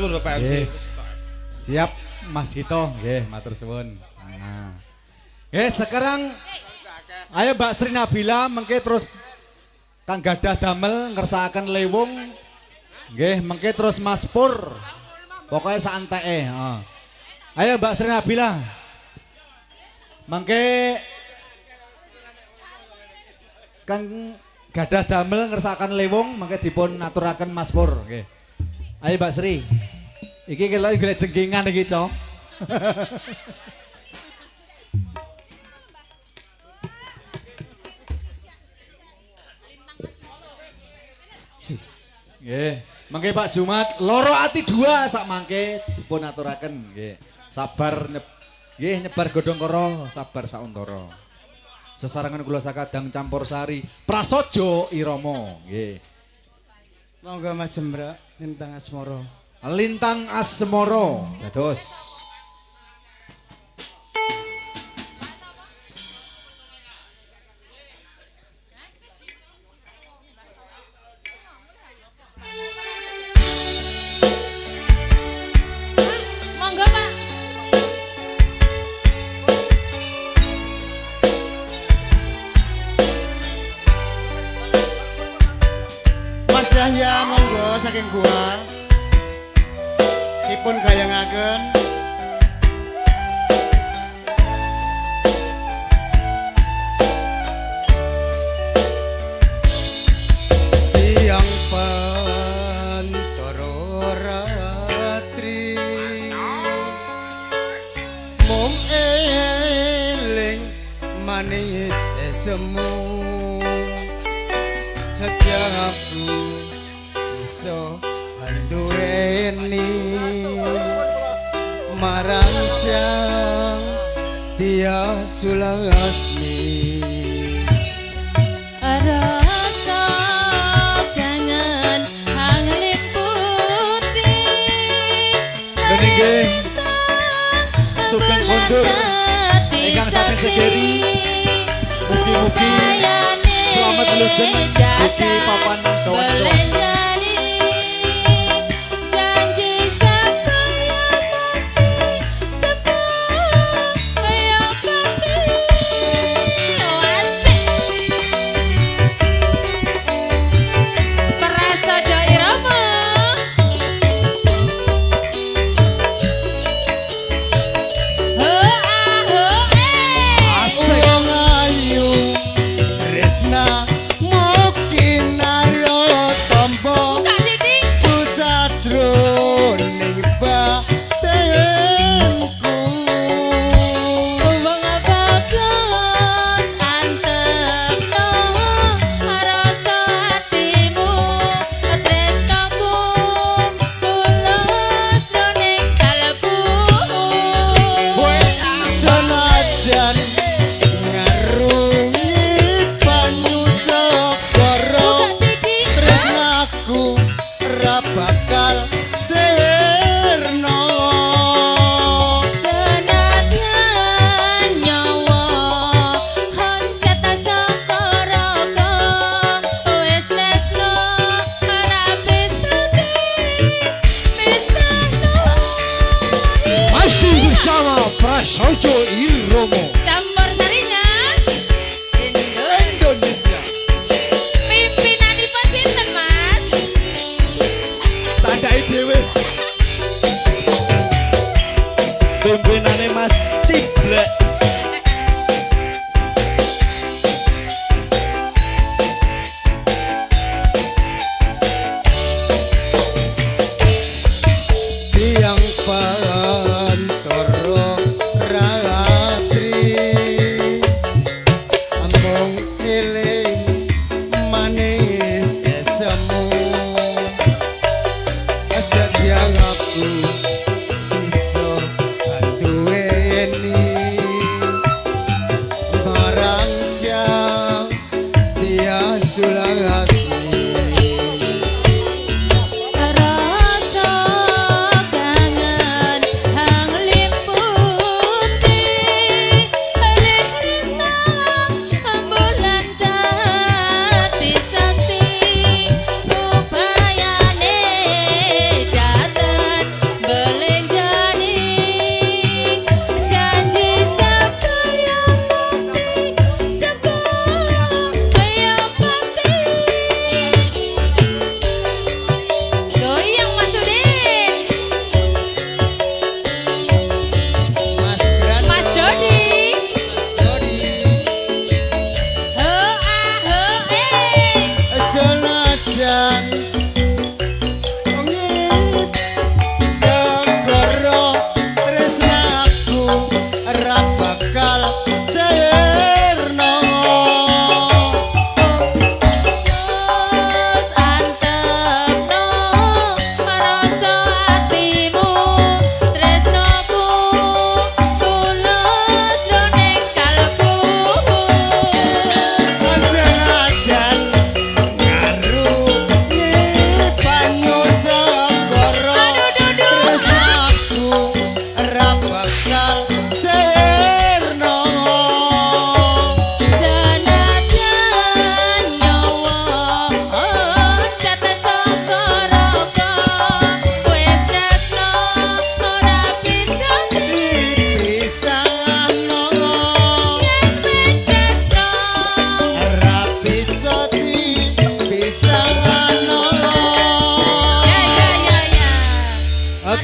suwun Bapak MC. Nggih. Siap Mas Gito, nggih matur suwun. Nah. Sekarang ayo Mbak Sri Nabila mengke terus Kang Gadah Damel ngersakaken lewung. Nggih, mengke terus Mas Pur. Pokoknya santeke, heeh. Ayo Mbak Sri Nabila. Mengke Kang Gadah Damel ngersakaken lewung mengke dipun aturaken Mas Pur, nggih. Ayo Mbak Sri. Iki kelok golek jengkingan iki, Cok. Nggih, mangke Pak Jumat loro ati dua sak mangke dipun aturaken nggih. Sabar nggih nyebar godhong karo, sabar sauntara. Sesarengan kula sakadang campur sari prasaja irama nggih. Monggo Mas Jembrak Lintang Asmara. Lintang Asmara dados Monggo Pak. Mas Yahya monggo saking gua. Dipun gayangaken siang pantoro ratri mung eling manis semu setiap iso anduweni marang siang dia sulasmi Rasa jangan hanglin putih. Dene nggih sugeng kondur ingkang saking segeri. Mugi-mugi selamat lujen dugi papan sowan-sowan. wong ayu tresna mungkin naro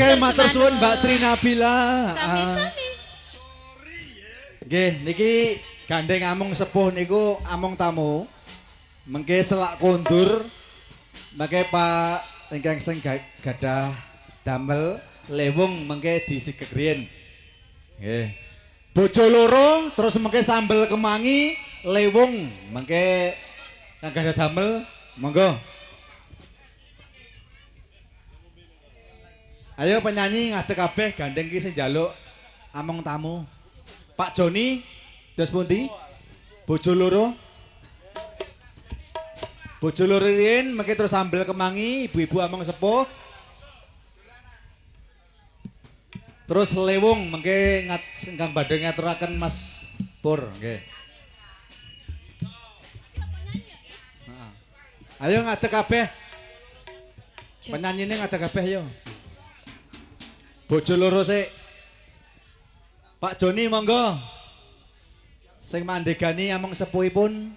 Nggih, matur suwun Mbak Sri Nabila. Sami-sami. Nggih, niki gandeng amung sepuh niku amung tamu. Mengke selak kondur. Mengke Pak ingkang sing gadah damel lewung mengke disigek riyen. Nggih. Bojo loro terus mengke sambel kemangi lewung mengke kang gadah damel monggo. Ayo penyanyi ngadeg kabeh gandeng ki sing njaluk among tamu. Pak Joni dos pundi? Bojo loro. Bojo loro riyen mengke terus sambel kemangi, ibu-ibu among sepuh. Terus lewung mengke ingkang badhe ngaturaken Mas Pur nggih. Ayo ngadeg kabeh. Penyanyine ngadeg kabeh yo. Bojo loro sik. Pak Joni monggo. Sing mandegani among sepuhipun.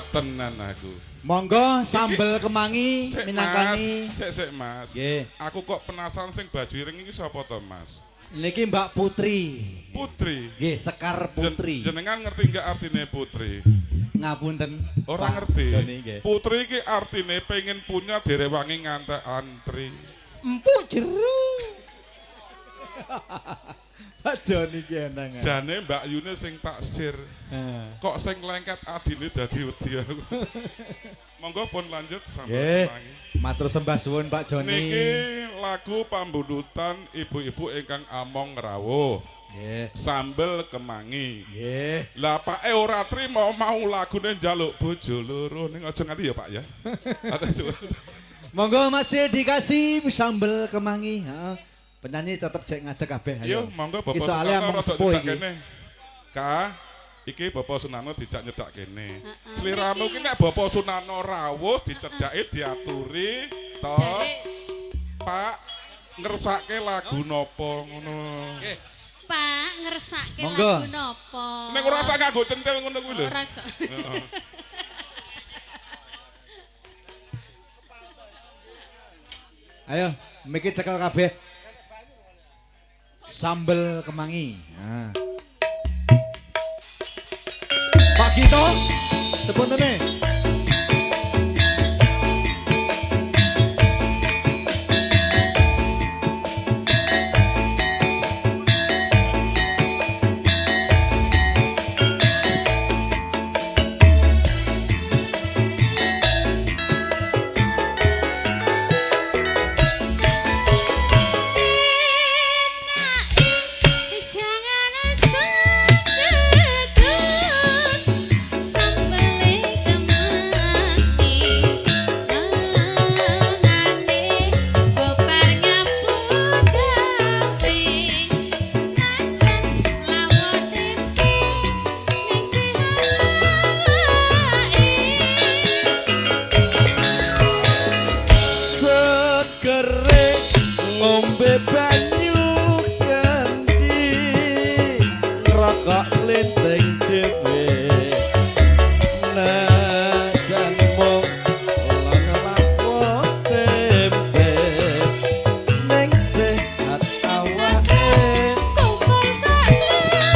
mantep tenan aku. Monggo sambel kemangi Sik, minangkani. Mas. Sik Mas. Nggih. Aku kok penasaran sing baju ireng iki sapa to Mas? Niki Mbak Putri. Putri. Nggih, Sekar Putri. Jenengan ngerti nggak artine putri? Ngapunten. Ora Pak ngerti. Joni nggih. Putri iki artine pengen punya direwangi ngantek antri. Empuk jeru. Pak Joni ki enang. Jane Mbak Yune sing taksir. Kok sing lengket adine dadi wedi aku. Monggo pun lanjut sampai Nggih. kemangi. Matur sembah suwun Pak Joni. Niki lagu pambunutan ibu-ibu ingkang among rawuh. Nggih. Sambel kemangi. Nggih. Lah Pak ora trimo mau lagune njaluk bojo loro ning aja nganti ya Pak ya. Atas suwun. Monggo masih dikasih sambel kemangi. Heeh. Penyanyi tetep jek ngadeg kabeh. Yo monggo Bapak Iki soalnya Sunarno among rada sepuh nyedak iki. kene. Ka iki Bapak Sunarno dijak nyedak kene. Sliramu ki nek Bapak Sunarno rawuh dicedhaki diaturi to. Pak ngersake lagu napa ngono. Pak ngersake Monggo. lagu nopo? Nek ora usah nganggo centil ngono kuwi lho. Ora usah. Heeh. Ayo, miki cekel kabeh. Sambel kemangi. Nah. Pak Gito, sepuntene. Jangan sedekut sambele kemangi nangane kopar ngapur kaping najan lawote ning Segere ngombe banyu kandi ngrokok linteng dhewe najan mung lan lapor tempe ning sehat awake kopar saklara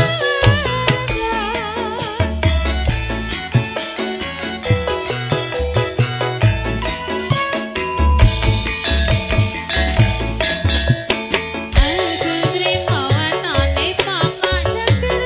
Aku trimo watone pokok seger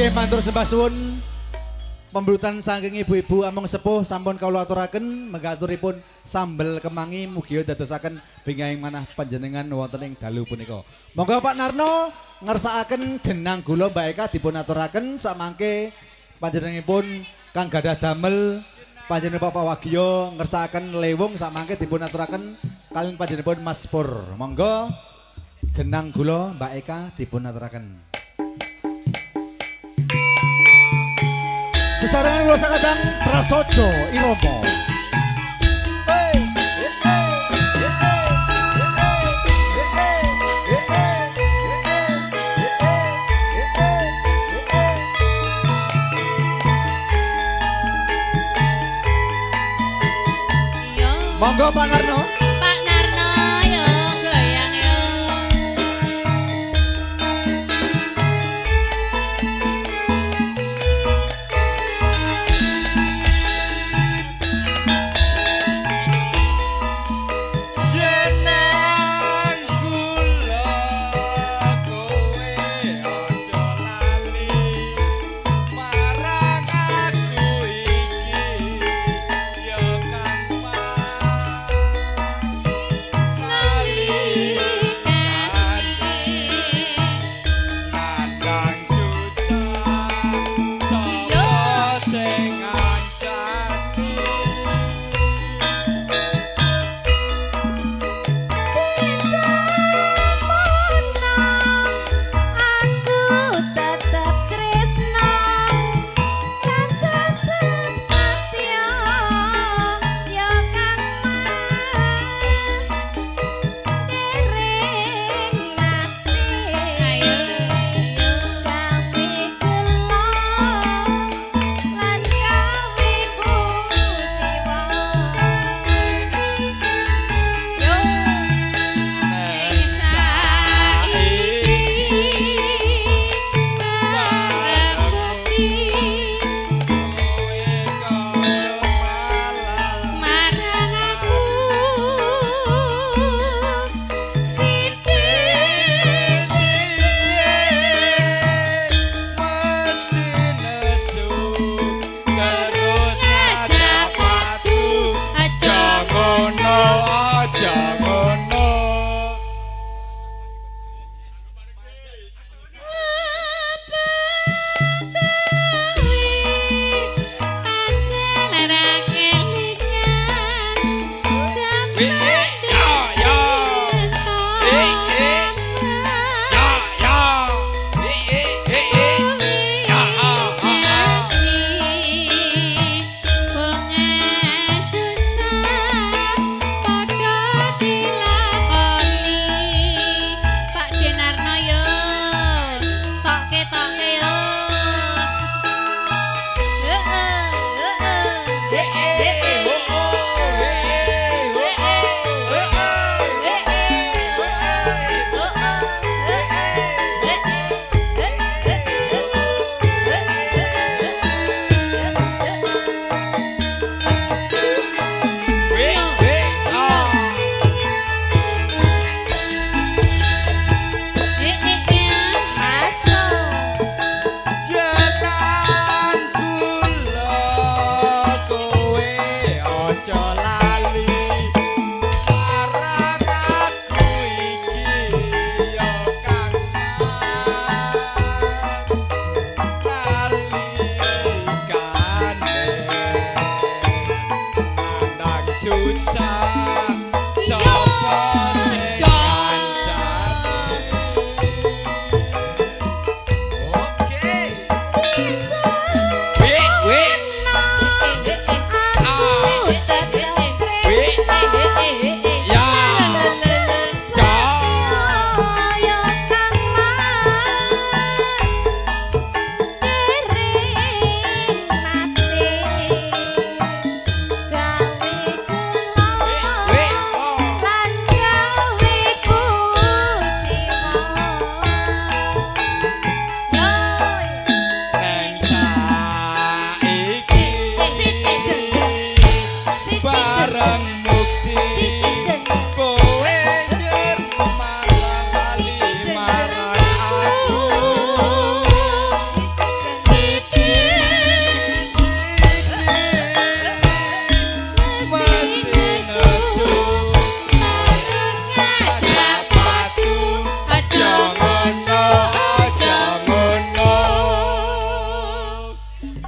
Nggih matur sembah suwun. Pemberutan saking ibu-ibu among sepuh sampun kawula aturaken megaturipun sambel kemangi mugi dadosaken bingahing manah panjenengan wonten ing dalu punika. Monggo Pak Narno ngersakaken jenang gula Mbak Eka dipun aturaken samangke panjenenganipun kang gadah damel panjenengan Bapak Wagio ngersakaken lewung samangke dipun aturaken kalian panjenenganipun Mas Pur. Monggo jenang gula Mbak Eka dipun aturaken. Sesarengan kula sakadang prasaja irama. Monggo Pak Narno. Pak Narno yo goyang yo. Jeneng kula kowe aja lali marang aku iki ya Kang Mas.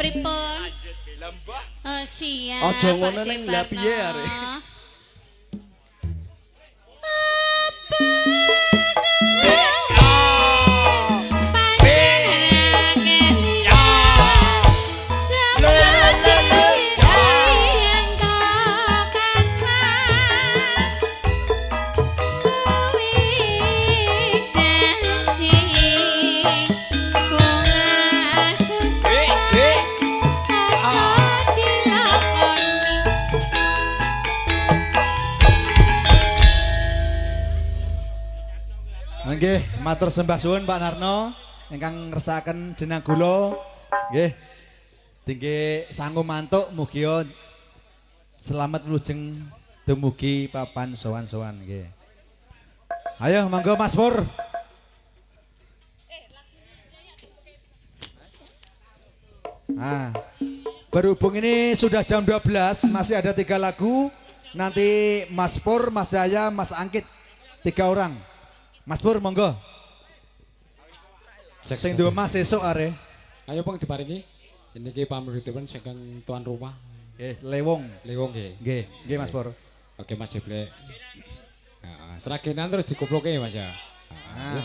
Pripun? Oh, siap. Aja ngono Pak neng, Deparno. lah piye arek? Nggih, matur sembah suwun Pak Narno ingkang ngersakaken jenang kula. Nggih. Tinggi sanggup mantuk mugi selamat lujeng dumugi papan sowan-sowan nggih. Ayo monggo Mas Pur. Berhubung ini sudah jam 12, masih ada 3 lagu. Nanti Mas Pur, Mas Jaya, Mas Angkit, 3 orang. Mas Pur monggo. Sing dua Mas esuk are. Ayo Bang diparingi. Ini ki pamrihipun saking tuan rumah. Nggih, Lewong. Lewong nggih. Nggih Mas Pur. Oke Mas Jeble. Heeh, seragenan terus dikuploke ya Mas ya.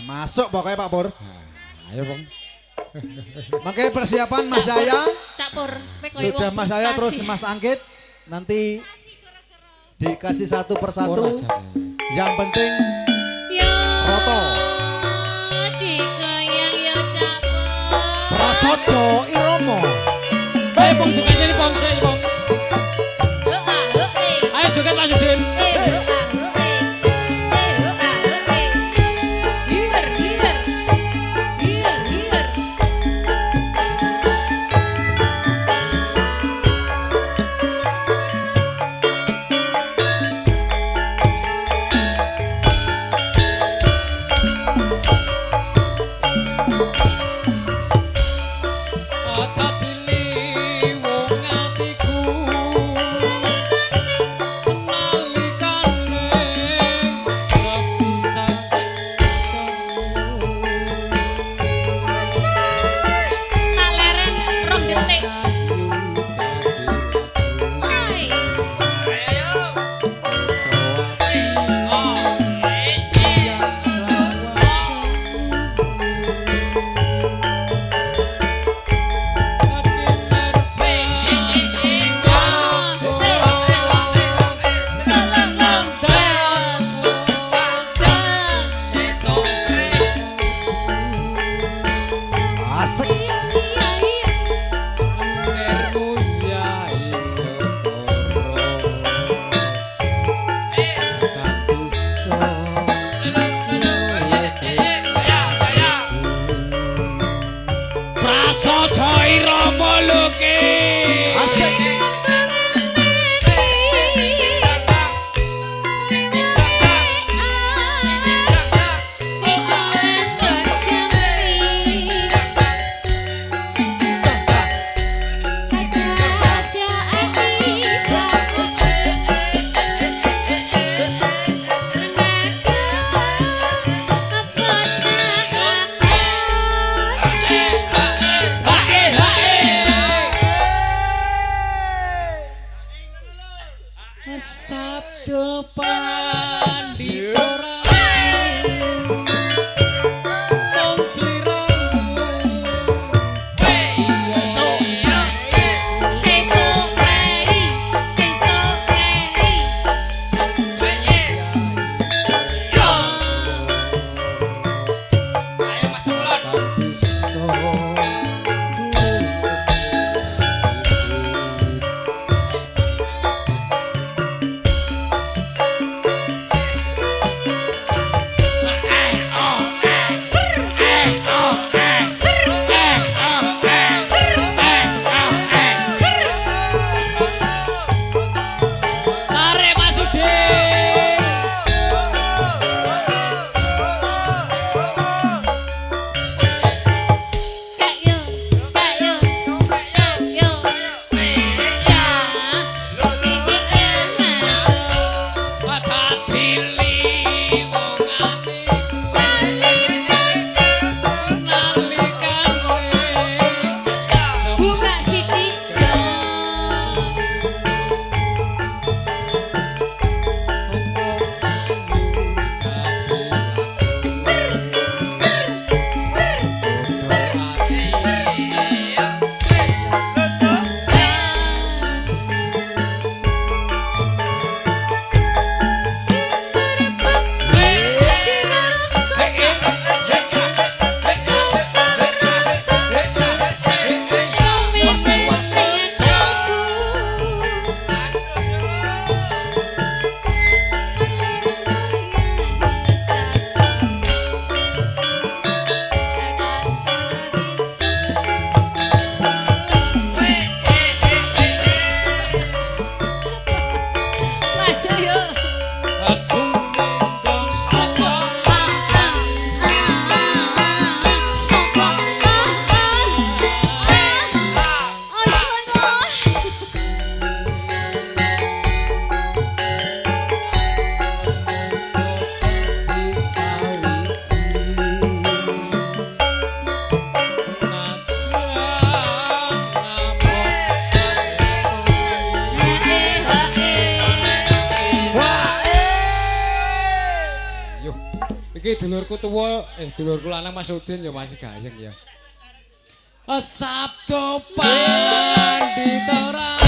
Masuk pokoknya Pak Pur. Ayo Bang. Makanya persiapan Mas Jaya. Cak Pur, kowe koyo Sudah wong Mas Jaya terus frustasi. Mas Angkit. Nanti dikasih satu persatu. Ora jan. Yang penting Yo. Roto. Digoyang yo Cak Pur. Prasojo Iromo. Ayo Bang dikasih Bang sik Bang. Ayo joget Mas Udin. Iki dulurku tuwa, dulurku lanang Mas Udin ya masih gayeng ya. Sabdo pandita ora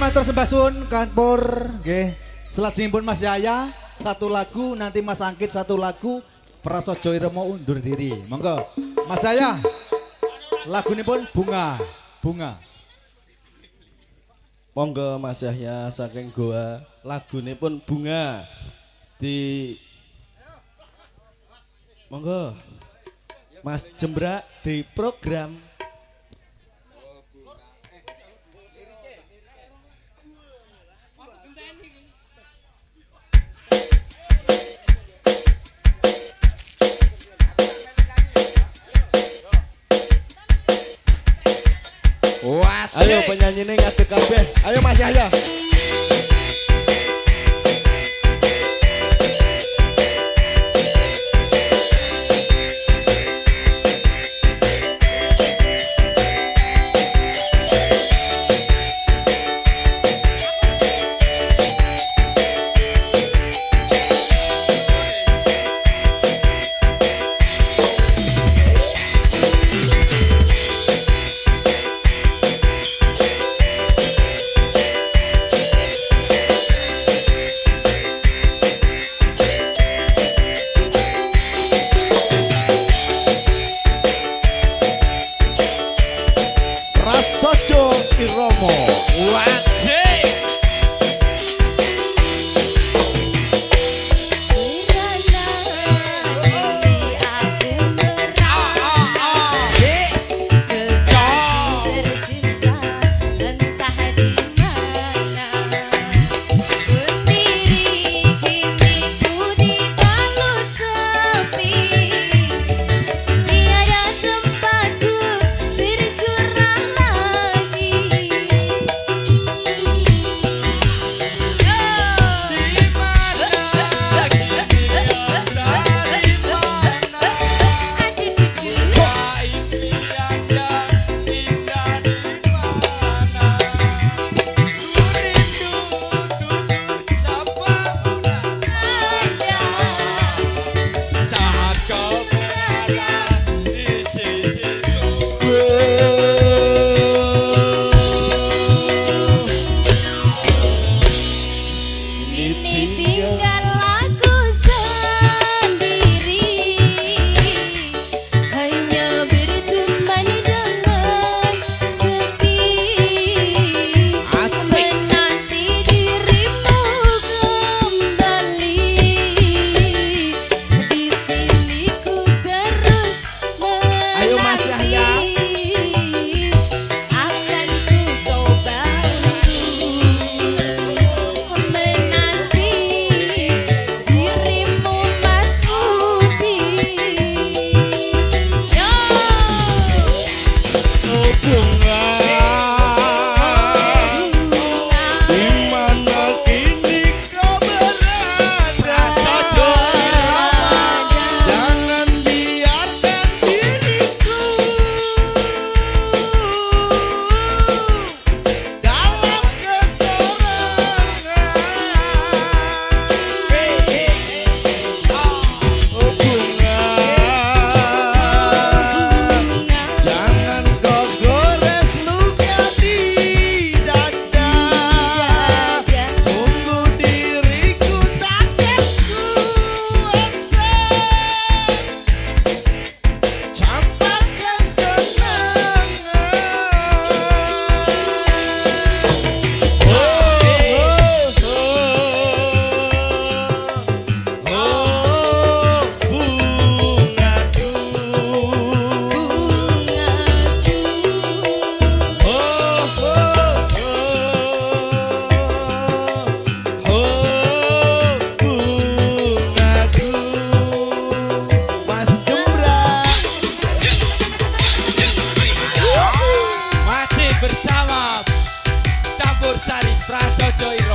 Matur sembah suwun kanpur nggih. Selajengipun Mas Yaya satu lagu, nanti Mas Angkit satu lagu, Prasojo Irama undur diri. Monggo. Mas Yaya. Lagunipun Bunga. Bunga. Monggo Mas Yahya saking Goa, lagunipun Bunga. Monggo. Mas Jembrak di program Ayo penyanyi ini ngadeg kabeh. Ayo Mas Yahya. Prasojo Irama.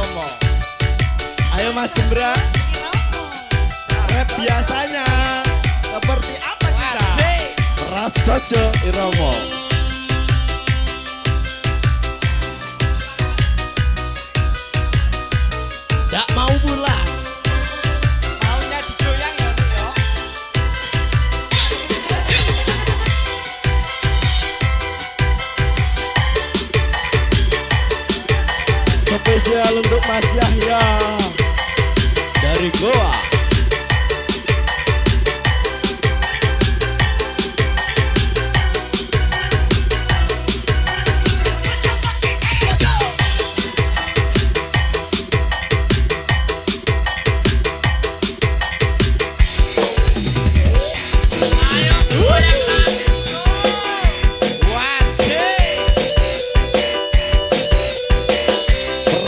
Iromo. Ayo Mas Sembra. Rap biasanya seperti apa kita? Prasojo Iromo. Tak mau pulang. Maunya digoyang ya, yo. Spesial untuk Mas Yahya dari Goa.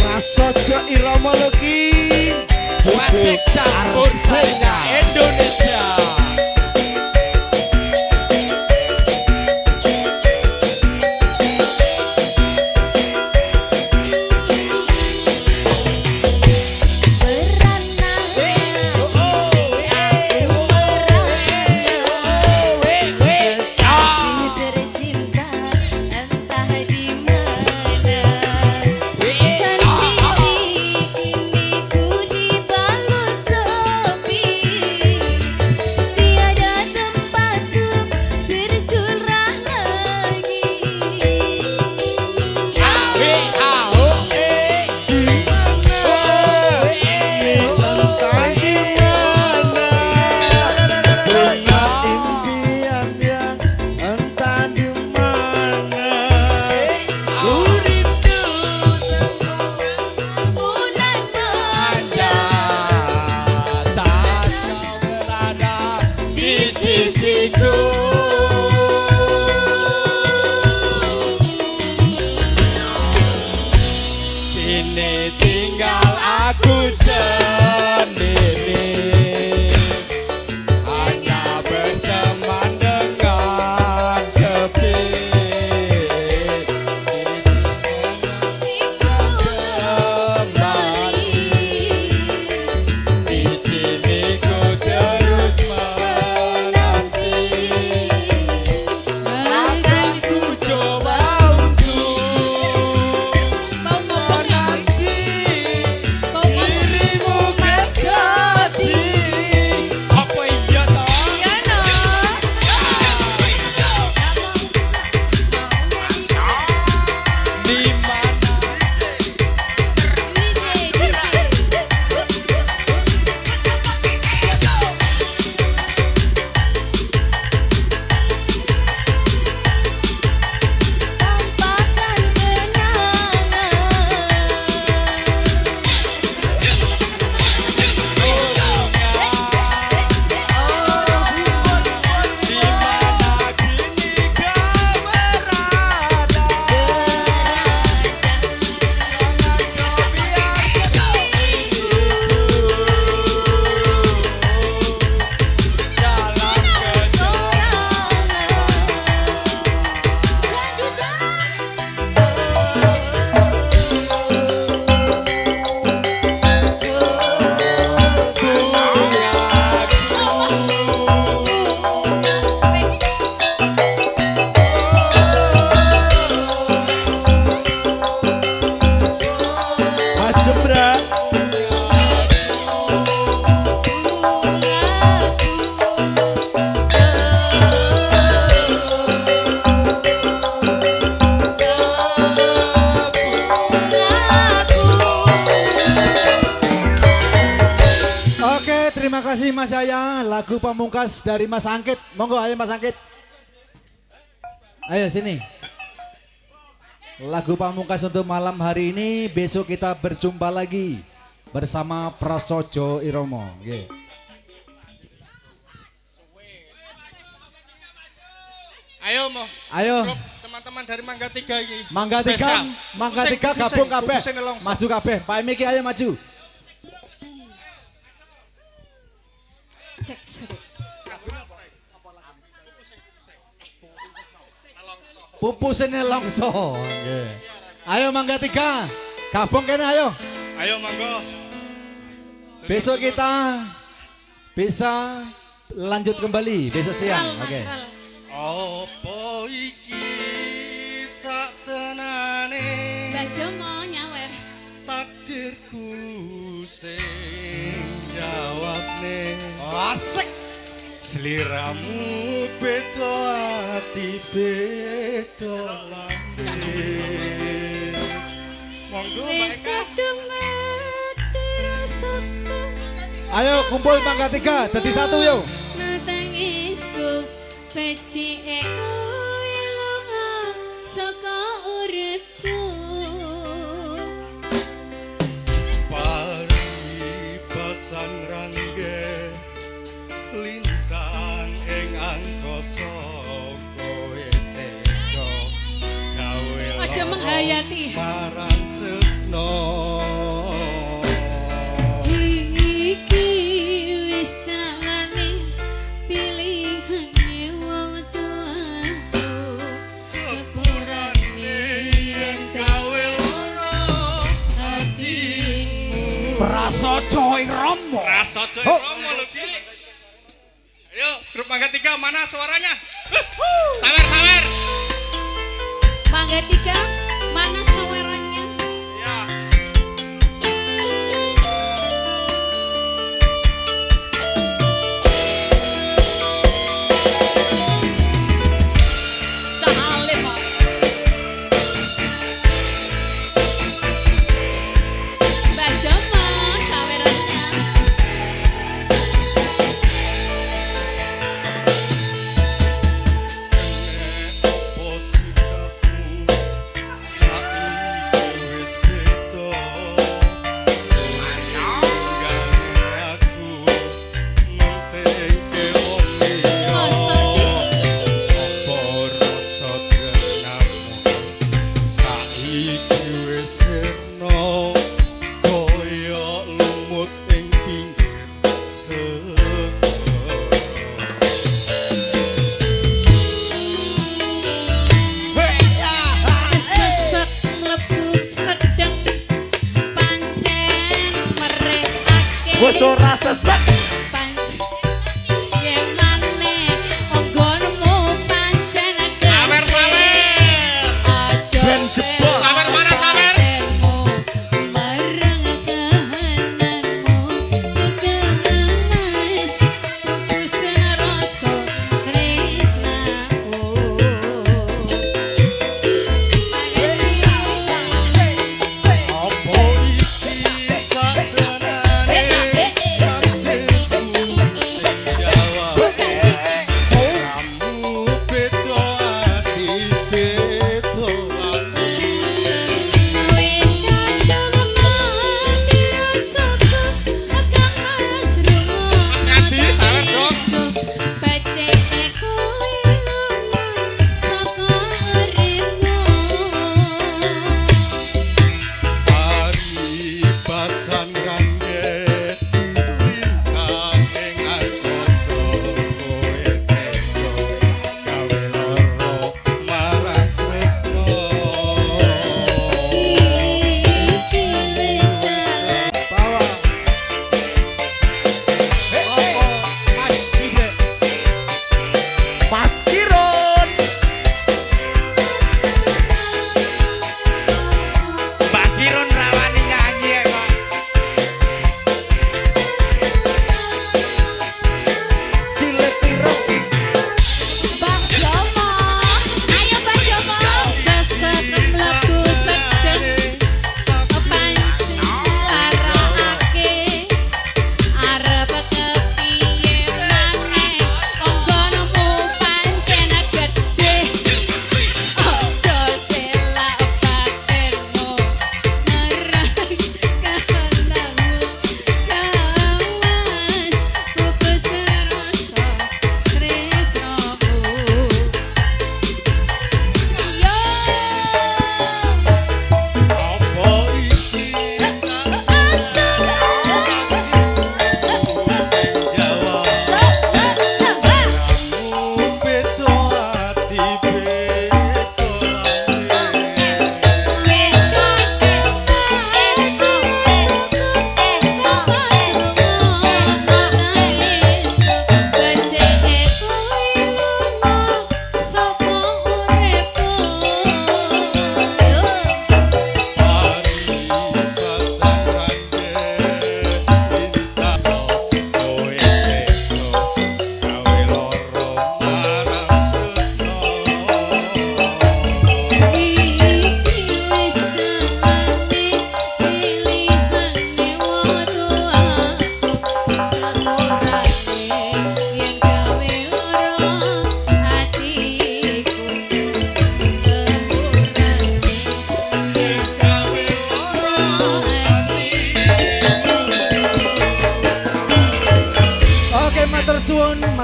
Prasojo Iromo Loki Bubuk campur senya Indonesia. Kasih tercinta entah di mana. Sendiri kini ku dibalut sepi. Tiada tempat untuk bercurah lagi. Bulan manja di sisiku. Kini tinggal aku sendiri, hanya berteman dengan sepi. Di sini ku terus menanti, akan ku coba untuk menanti dirimu kembali. Apa iya toh? Di mana? Tampakan kenangan. Di mana kini kau berada? Dalam Mas Sembra. Oke, terima kasih Mas Yaya. Lagu pamungkas dari Mas Angkit. Monggo, ayo Mas Angkit. Ayo sini. Lagu pamungkas untuk malam hari ini. Besok kita berjumpa lagi bersama Prasojo Iromo. Nggih. Ayo mo. Ayo. Grup teman-teman dari Mangga 3 ini. Mangga Spesial. tiga gabung kabeh. Pusing nelongso. Maju kabeh. Pak Miki ayo maju. Cek seru. Pupusine longso. Nggih. Ayo Mangga 3. Gabung kene ayo. Ayo monggo. Besok kita bisa lanjut kembali besok siang. Mas Oke. Ral. Apa iki saktenane Mbak Jo mau nyawer. takdirku sing jawabne. Asik. Sliramu beda ati beda lambe. Monggo Wis kadung mati rasaku. Ayo kumpul mangga 3 jadi 1 yo. Natangisku becike ilang saka uripku. Paringi pasang rangge lintang ing angkasa kowe teka gawe Aja menghayati. marang tresno. Iki wis talane pilihane wong tuaku. Sepurane yen Gawe lara hatimu. Prasaja ing Rama. rasa joy romo lho Ki. Ayo grup mangga 3 mana suaranya? Sawer. Mangga 3 mana sawerannya? Ya. Cahale Pak. Mbak Jomo sawerannya. Opo sikapmu saiki wis beda. Tinggalne aku mentengke wong liya. Masa sih? Apa rasa tresnamu saiki wis sirna kaya lumut ing pinggir segara. Sesat mlebu sedeng pancen merekake. Wes ora sesek. Yen maneh anggonmu pancen Sawer. aja Ben jebol. Sawer mana, sawer? marang kahananmu kekelas putus rasa tresnaku. Apa iki saktenane takdirku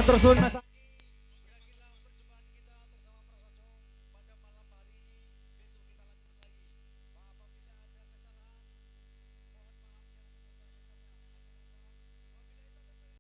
matur suwun Mas.